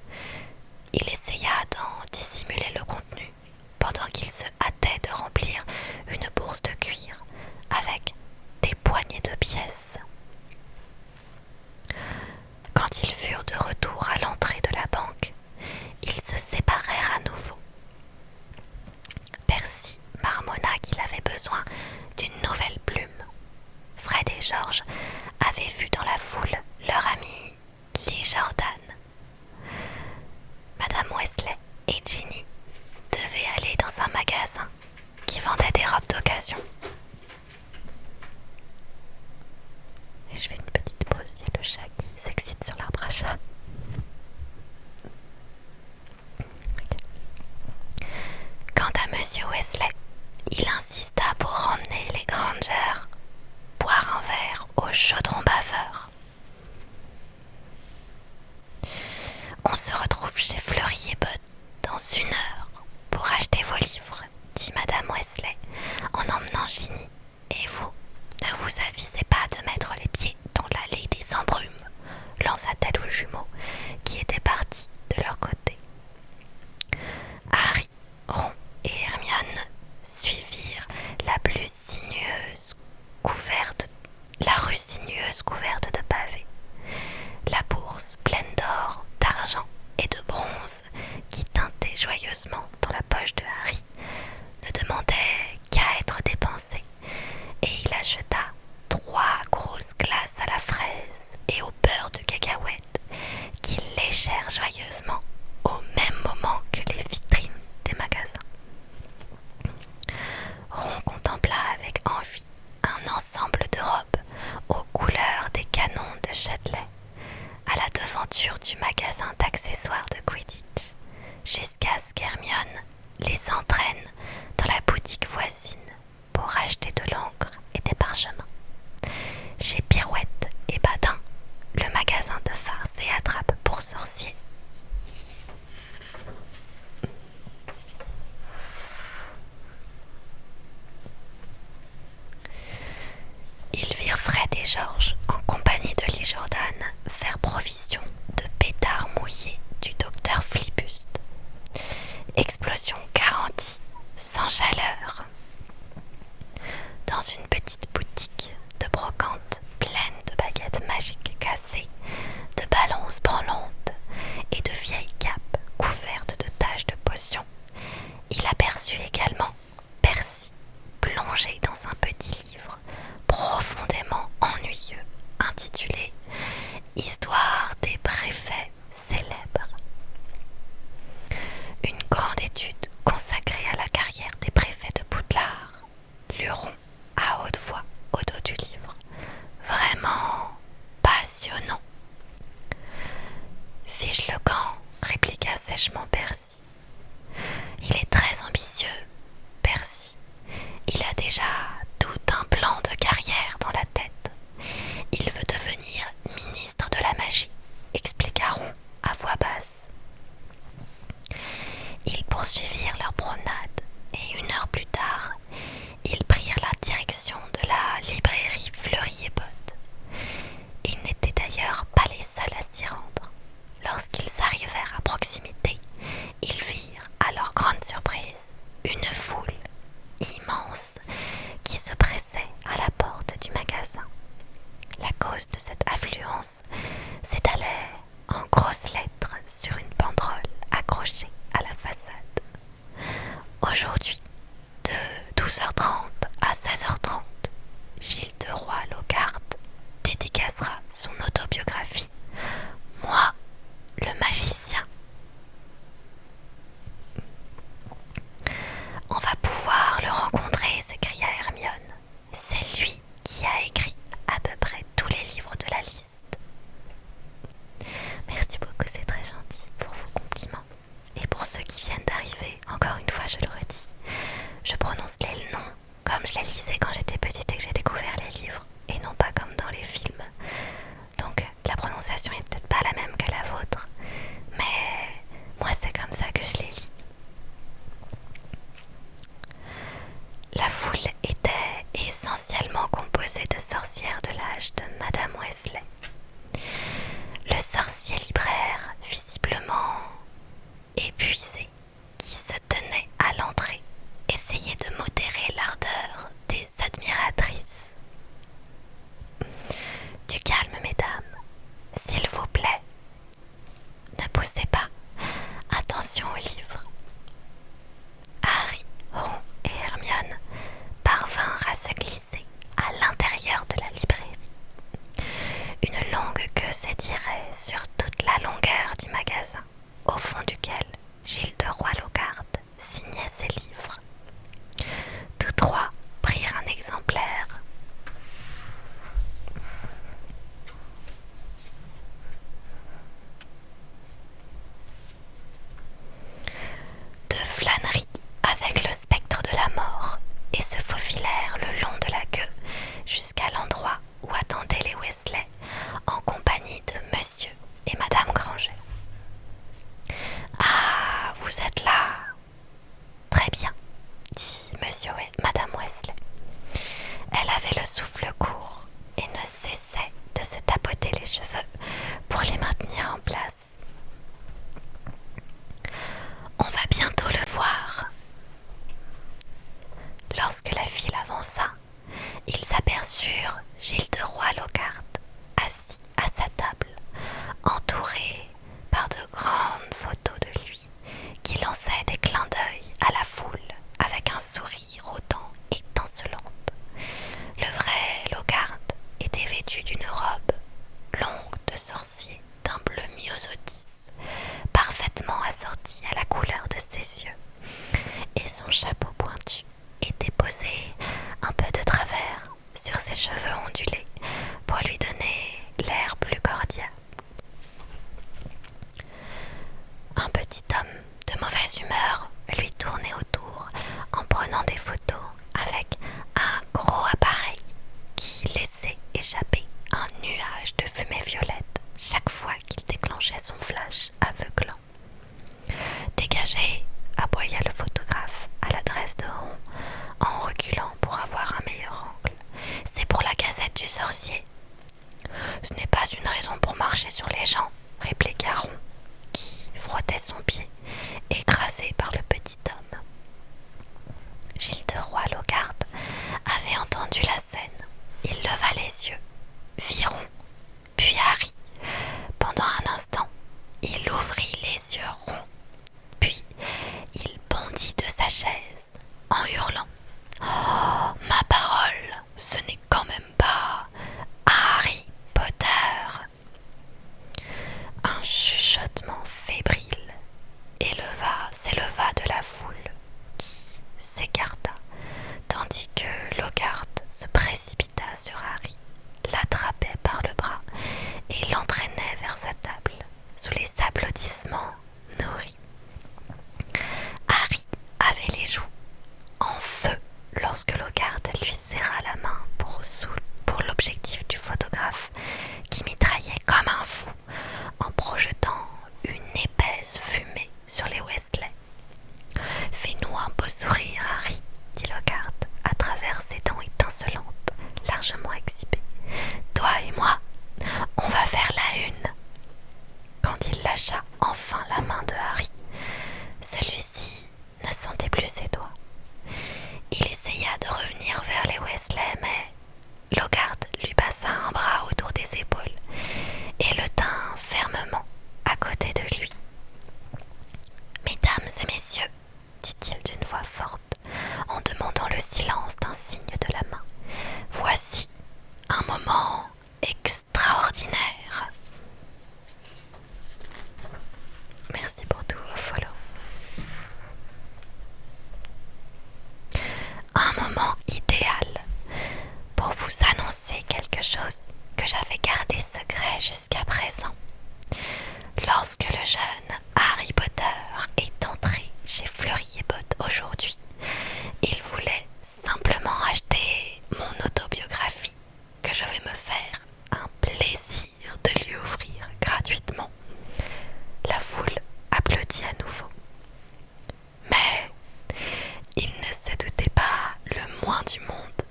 Il essaya d'en dissimuler le contenu pendant qu'il se hâtait de remplir une bourse de cuir avec des poignées de pièces. Quand ils furent de retour à l'entrée de la banque, ils se séparèrent à nouveau. Percy marmonna qu'il avait besoin d'une nouvelle plume. Fred et George avaient vu dans la foule leur ami Lee Jordan. Madame Weasley et Ginny devaient aller dans un magasin qui vendait des robes d'occasion. Et je fais une petite pause, il y a le chat qui s'excite sur l'arbre à chat. Quant à monsieur Weasley, il insista pour emmener les Granger boire un verre au chaudron baveur. On se retrouve chez Fleury et Budd dans 1 heure pour acheter vos livres, dit madame Weasley en emmenant Ginny. Et vous, ne vous avisez pas de mettre les pieds dans l'allée des embrumes, lança-t-elle aux jumeaux qui étaient partis de leur côté. Harry, Ron et Hermione suivirent la rue sinueuse couverte de pavés. La bourse pleine d'or, d'argent et de bronze qui tintait joyeusement dans la poche de Harry ne demandait qu'à être dépensée, et il acheta 3 grosses glaces à la fraise et au beurre de cacahuète qui léchèrent joyeusement au même moment que les vitrines des magasins. Ron contempla avec envie un ensemble de robes aux couleurs des canons de Châtelet à la devanture du magasin d'accessoires de Quidditch, jusqu'à ce qu'Hermione les entraîne dans la boutique voisine pour acheter de l'encre et des parchemins. chez Pirouette et Badin, le magasin de farce et attrape pour sorciers. Ils virent Fred et George en compagnie de Lee Jordan faire provision de pétards mouillés du docteur Flibuste. Explosion garantie, sans chaleur. Dans une petite boutique de brocante pleine de baguettes magiques cassées, de balances branlantes et de vieilles capes couvertes de taches de potions, il aperçut également Percy plongé dans un petit livre profondément ennuyeux intitulé Histoire des préfets célèbres. Une grande étude consacrée à la carrière des préfets de Poudlard, luron à haute voix au dos du livre. Vraiment passionnant. Fiche le camp, répliqua sèchement Percy. Il est très ambitieux, Percy. Il a déjà tout un plan de carrière dans la tête. Il veut devenir ministre de la magie, expliqua Ron à voix basse. Ils poursuivirent leur promenade et 1 heure plus tard, ils prirent la direction de la librairie Fleury et Botte. Ils n'étaient d'ailleurs pas les seuls à s'y rendre. Lorsqu'ils arrivèrent à proximité, ils virent, à leur grande surprise, une foule immense qui se pressait à la porte du magasin. La cause de cette affluence s'étalait en grosses lettres sur une banderole accrochée à la façade. Aujourd'hui, de 12h30 à 16h30, Gilles de Roy-Lockhart dédicacera son autobiographie « Moi, le magicien ». On va pouvoir le rencontrer, s'écria Hermione. C'est lui qui a écrit à peu près tous les livres de la liste. Merci beaucoup, c'est très gentil pour vos compliments. Et pour ceux qui viennent d'arriver, encore une fois je le redis, je prononce les noms comme je les lisais quand j'étais petite et que j'ai découvert les livres, et non pas comme dans les films. Donc la prononciation est peut-être pas la même que la vôtre, mais moi c'est comme ça que je les lis. La foule était essentiellement composée de sorcières de l'âge de Madame Weasley. Le sorcier libraire, visiblement épuisé, qui se tenait à l'entrée, essayait de modérer l'ardeur des admiratrices. Du calme, mesdames, s'il vous plaît. Ne poussez pas. Attention au livre. Harry, Ron et Hermione parvinrent à se glisser à l'intérieur de la librairie. Une longue queue s'étirait sur toute la longueur du magasin, au fond duquel Gilles de Roy-Lockhart signait ses livres. Tous trois prirent un exemplaire. De flânerie avec le spectre de la mort et se faufilèrent le long de la queue jusqu'à l'endroit où attendaient les Weasley en compagnie de Monsieur et Madame Granger. « Ah, vous êtes là !»« Très bien, » dit Madame Weasley. Elle avait le souffle court et ne cessait de se tapoter les cheveux pour les maintenir en place. « On va bientôt le voir. » Lorsque la file avança, ils aperçurent Gilles de Roy-Lockhart assis à sa table, entouré par de grandes photos de lui, qui lançait des clins d'œil à la foule avec un sourire aux dents étincelantes. Le vrai Lockhart était vêtu d'une robe longue de sorcier d'un bleu myosotis, parfaitement assortie à la couleur de ses yeux, et son chapeau pointu était posé un peu de travers sur ses cheveux ondulés pour lui donner l'air plus cordial. Un petit homme de mauvaise humeur lui tournait autour en prenant des photos avec un gros appareil qui laissait échapper policier. Ce n'est pas une raison pour marcher sur les gens, répliqua Ron, qui frottait son pied, écrasé par le petit homme. Gilles de Roy-Lockhart avait entendu la scène. Il leva les yeux, vit Ron, puis Harry. Pendant un instant, il ouvrit les yeux ronds, puis il bondit de sa chaise en hurlant « Oh, ma parole, ce n'est quand même pas Harry Potter !» Un chuchotement fébrile s'éleva de la foule qui s'écarta, tandis que Lockhart se précipita sur Harry, l'attrapait par le bras et l'entraînait vers sa table, sous les applaudissements nourris. Harry avait les joues en feu lorsque Lockhart lui serra la main pour l'objectif du photographe, qui mitraillait comme un fou en projetant une épaisse fumée sur les Weasley. « Fais-nous un beau sourire, Harry, » dit Lockhart à travers ses dents étincelantes, largement exhibées. « Toi et moi, on va faire la une. » Quand il lâcha enfin la main de Harry, celui-ci ne sentait plus ses doigts. Il essaya de revenir vers les Weasley, mais Lockhart lui passa un bras autour des épaules et le tint fermement à côté de lui. « Mesdames et messieurs, » dit-il d'une voix forte, en demandant le silence d'un signe de la main, « voici un moment extraordinaire. » Merci pour tous vos follow. Un moment idéal pour vous annoncer quelque chose que j'avais gardé secret jusqu'à présent. Lorsque le jeune Harry Potter est entré chez Fleury et Botte aujourd'hui, il voulait simplement acheter mon autobiographie que je vais me faire un plaisir de lui offrir gratuitement. La foule applaudit à nouveau. Mais il ne se doutait pas le moins du monde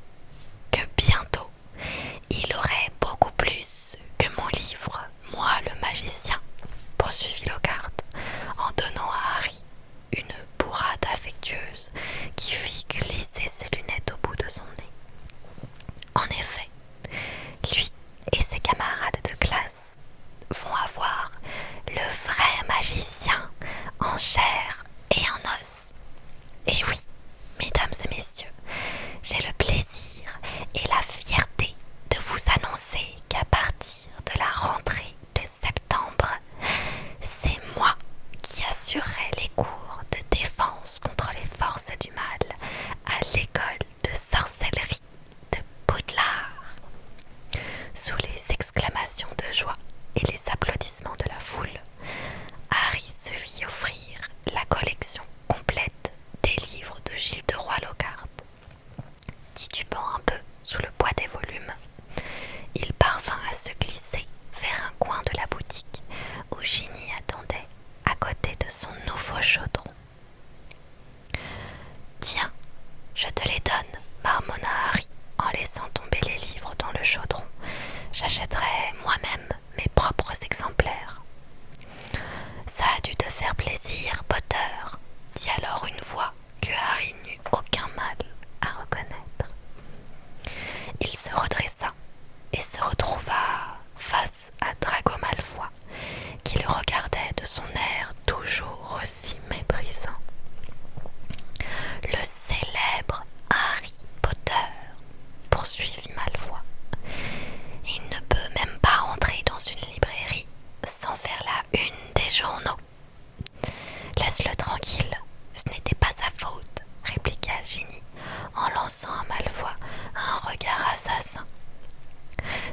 que bientôt il aurait beaucoup plus que mon livre, Moi le magicien, poursuivit Lockhart en donnant à Harry une bourrade affectueuse qui fit glisser ses lunettes au bout de son nez. En effet, lui et ses camarades de classe vont avoir le vrai magicien en chair et en os. Et oui, mesdames et messieurs, j'ai le plaisir et la fierté de vous annoncer qu'à partir de la rentrée de septembre, c'est moi qui assurerai les cours de défense contre les forces du mal à l'école de sorcellerie de Poudlard. Sous les exclamations de joie et les applaudissements de la foule, Harry se vit offrir la collection complète des livres de Gilles de Roy-Lockhart. Titubant un peu sous le poids des volumes, il parvint à se glisser vers un coin de la boutique où Ginny attendait à côté de son nouveau chaudron. « Tiens, je te les donne, » marmonna Harry en laissant tomber les livres dans le chaudron. « J'achèterai moi-même mes propres exemplaires. »« Ça a dû te faire plaisir, Potter, » dit alors une voix que Harry n'eut aucun mal à reconnaître. Il se redressa et se retrouva face à Drago Malfoy, qui le regardait de son air toujours aussi méprisant. « Le célèbre Harry Potter, » poursuivit Malfoy. « Il ne peut même pas entrer dans une librairie sans faire la une des journaux. »« Laisse-le tranquille, ce n'était pas sa faute, » répliqua Ginny en lançant à Malfoy un regard assassin.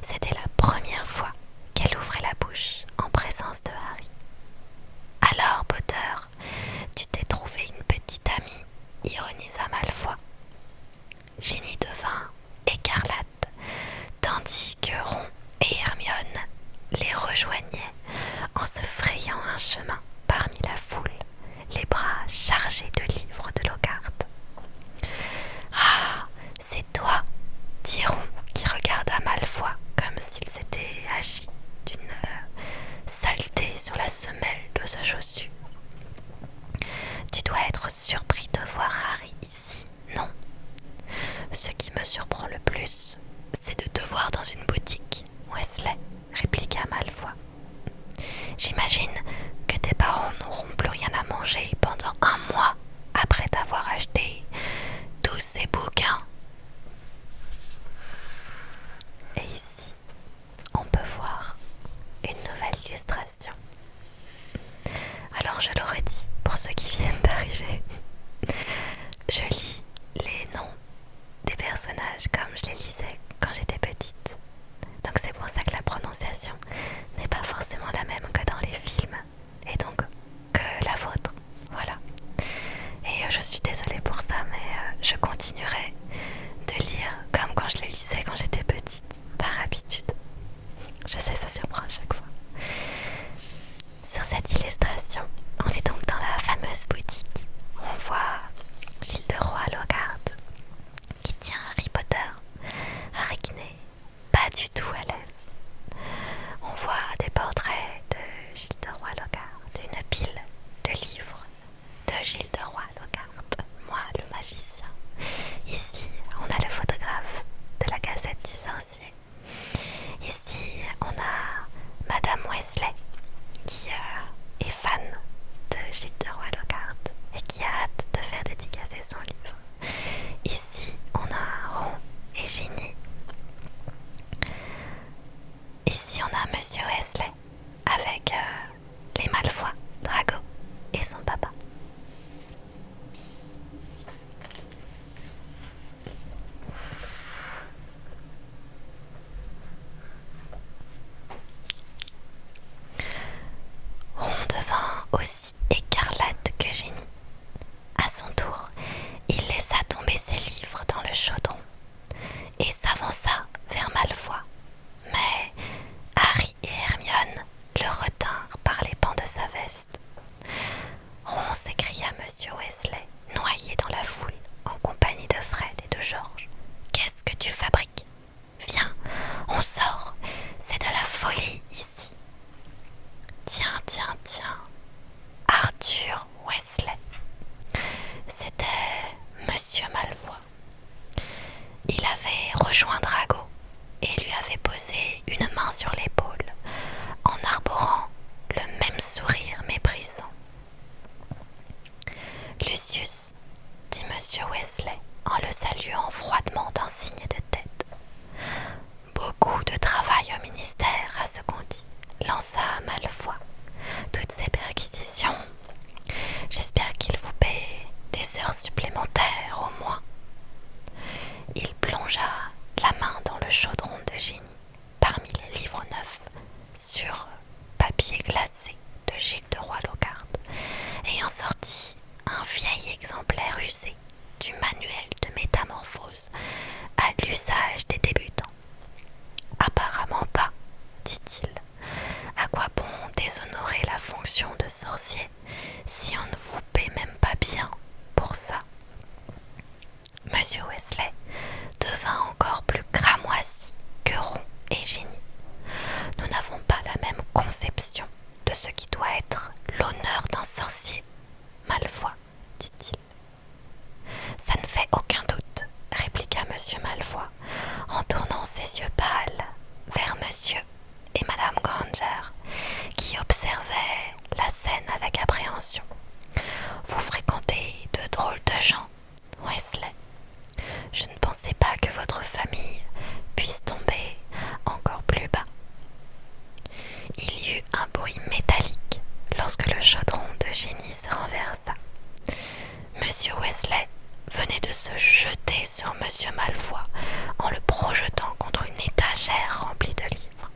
C'était la première fois qu'elle ouvrait la bouche en présence de Harry. « Alors, Potter, tu t'es trouvé une petite amie ?» ironisa Malfoy. Ginny devint écarlate, tandis que Ron et Hermione les rejoignaient en se frayant un chemin parmi la foule, les bras chargés de livres de Lockhart. « Ah, c'est toi !» dit Ron, qui regarda Malfoy la semelle de sa chaussure. Tu dois être surpris de voir Harry ici, non? Ce qui me surprend le plus, c'est de te voir dans une boutique, Weasley, répliqua Malfoy. J'imagine que tes parents n'auront plus rien à manger pendant 1 mois après t'avoir acheté tous ces bouquins. Et ici, on peut voir une nouvelle illustration. Alors je le redis pour ceux qui viennent d'arriver. Je lis les noms des personnages comme je les lisais quand j'étais petite. Donc c'est pour ça que la prononciation n'est pas forcément la même que dans les films. Et donc que la vôtre. Voilà. Et je suis désolée pour ça, mais je continuerai de lire comme quand je les lisais quand j'étais petite, par habitude. Je sais, ça surprend à chaque fois. Sur cette illustration, on est donc dans la fameuse boutique où on voit Gilderoy Lockhart qui tient Harry Potter. Harry qui n'est pas du tout à l'aise. On voit des portraits de Gilderoy Lockhart, une pile de livres de Gilderoy Lockhart, moi le magicien. Ici, on a le photographe de la Gazette du Sorcier. Ici, on a Madame Weasley qui est fan de Gilderoy Lockhart et qui a hâte de faire dédicacer son livre. Ici, on a Ron et Ginny. Ici, on a Monsieur Weasley avec les Malfoy, Drago et son papa. Ron devint aussi écarlate que Ginny. À son tour, il laissa tomber ses livres dans le chaudron et s'avança vers Malfoy. Mais Harry et Hermione le retinrent par les pans de sa veste. Ron, s'écria Monsieur Weasley, noyé dans la foule, en compagnie de Fred et de George. Qu'est-ce que tu fabriques? Viens, on sort, c'est de la folie ici. Tiens, Arthur Weasley. C'était Monsieur Malfoy. Il avait rejoint Drago et lui avait posé une main sur l'épaule, en arborant le même sourire méprisant. Lucius, dit Monsieur Weasley en le saluant froidement d'un signe de tête. Beaucoup de travail au ministère, à ce qu'on dit, lança Malfoy. Toutes ces perquisitions. J'espère qu'il vous paie des heures supplémentaires au moins. Il plongea la main dans le chaudron de Ginny, parmi les livres neufs, sur papier glacé de Gilderoy Lockhart, et en sortit un vieil exemplaire usé du manuel de métamorphose à l'usage des débutants. Apparemment pas, dit-il. À quoi bon déshonorer la fonction de sorcier si on ne vous paie même pas bien pour ça? Monsieur Weasley devint encore plus cramoisi que Ron et Ginny. Nous n'avons pas la même conception de ce qui doit être l'honneur d'un sorcier, Malfoy, dit-il. Ça ne fait aucun doute, répliqua Monsieur Malfoy, en tournant ses yeux pâles vers Monsieur et Madame Granger, qui observaient la scène avec appréhension. Vous fréquentez de drôles de gens, Weasley. Je ne pensais pas que votre famille puisse tomber encore plus bas. Il y eut un bruit métallique lorsque le chaudron de Ginny se renversa. Monsieur Weasley venait de se jeter sur Monsieur Malfoy en le projetant contre une étagère remplie de livres.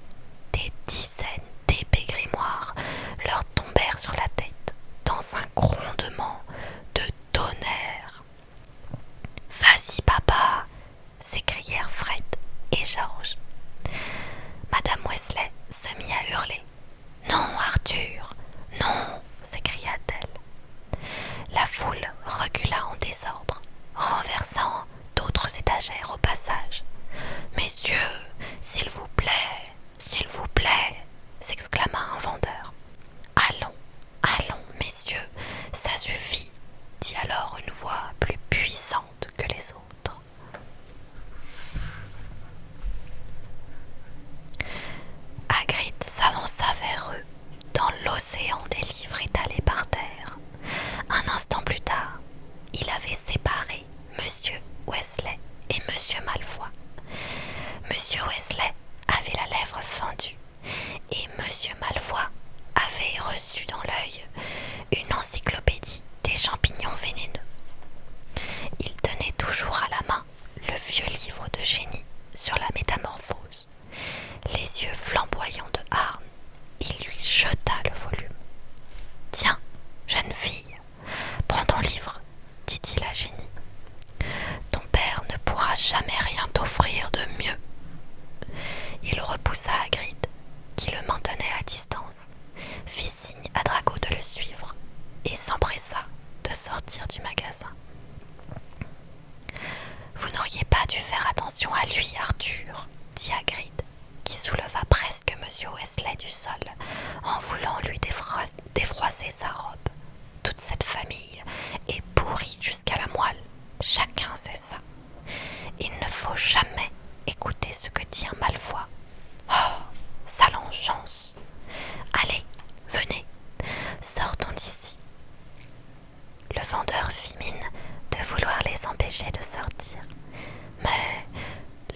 Des dizaines d'épais grimoires leur tombèrent sur la tête dans un grondement de tonnerre. « Vas-y, papa !» s'écrièrent Fred et George. Madame Weasley se mit à hurler. « Non, Arthur, non !» s'écria-t-elle. La foule recula en désordre, renversant d'autres étagères au océan des livres étalés par terre. Un instant plus tard, il avait séparé Monsieur Weasley et Monsieur Malfoy. Monsieur Weasley avait la lèvre fendue et Monsieur Malfoy avait reçu dans l'œil une encyclopédie des champignons vénéneux. Il tenait toujours à la main le vieux livre de génie sur la métamorphose. Les yeux flamboyants de Harn, il lui jeta le volume. « Tiens, jeune fille, prends ton livre, dit-il à Ginny. Ton père ne pourra jamais rien t'offrir de mieux. » Il repoussa Hagrid, qui le maintenait à distance, fit signe à Drago de le suivre et s'empressa de sortir du magasin. « Vous n'auriez pas dû faire attention à lui, Arthur, dit Hagrid, qui souleva presque Monsieur Weasley du sol en voulant lui défroisser sa robe. Toute cette famille est pourrie jusqu'à la moelle, chacun sait ça. Il ne faut jamais écouter ce que dit un Malfoy. Oh, sale engeance! Allez, venez, sortons d'ici. » Le vendeur fit mine de vouloir les empêcher de sortir, mais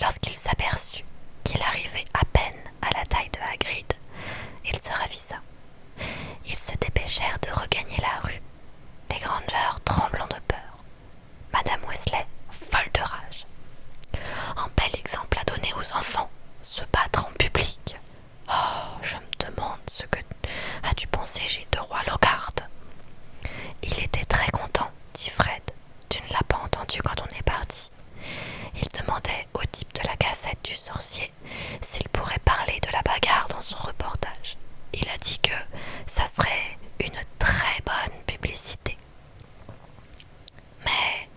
lorsqu'il s'aperçut qu'il arrivait à peine à la taille de Hagrid, il se ravisa. Ils se dépêchèrent de regagner la rue, les Grangers tremblant de peur, Madame Weasley folle de rage. Un bel exemple à donner aux enfants, se battre en public. Oh, je me demande ce que a dû penser Gilles de Roy-Lockhart. Il était très content, dit Fred. Tu ne l'as pas entendu quand on est parti. Il demandait au type de la cassette du sorcier s'il pourrait parler de la bagarre dans son reportage. Il a dit que ça serait une très bonne publicité. Mais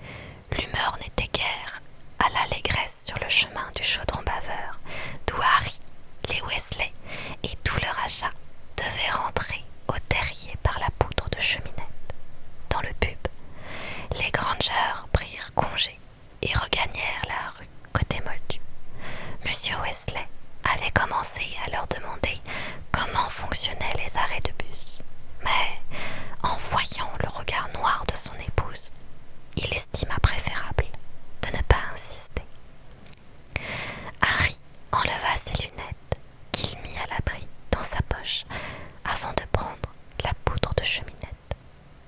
l'humeur n'était guère à l'allégresse sur le chemin du chaudron baveur, d'où Harry, les Weasley et tout leur achat devaient rentrer au terrier par la poutre de cheminette. Dans le pub, les Grangers prirent congé et regagnèrent la rue côté Moldu. Monsieur Weasley avait commencé à leur demander comment fonctionnaient les arrêts de bus, mais en voyant le regard noir de son épouse, il estima préférable de ne pas insister. Harry enleva ses lunettes qu'il mit à l'abri dans sa poche avant de prendre la poutre de cheminette.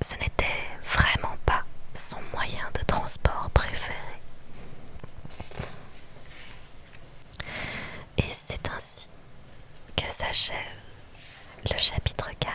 Ce n'était vraiment pas son moyen de transport préféré. Et c'est ainsi que s'achève le chapitre 4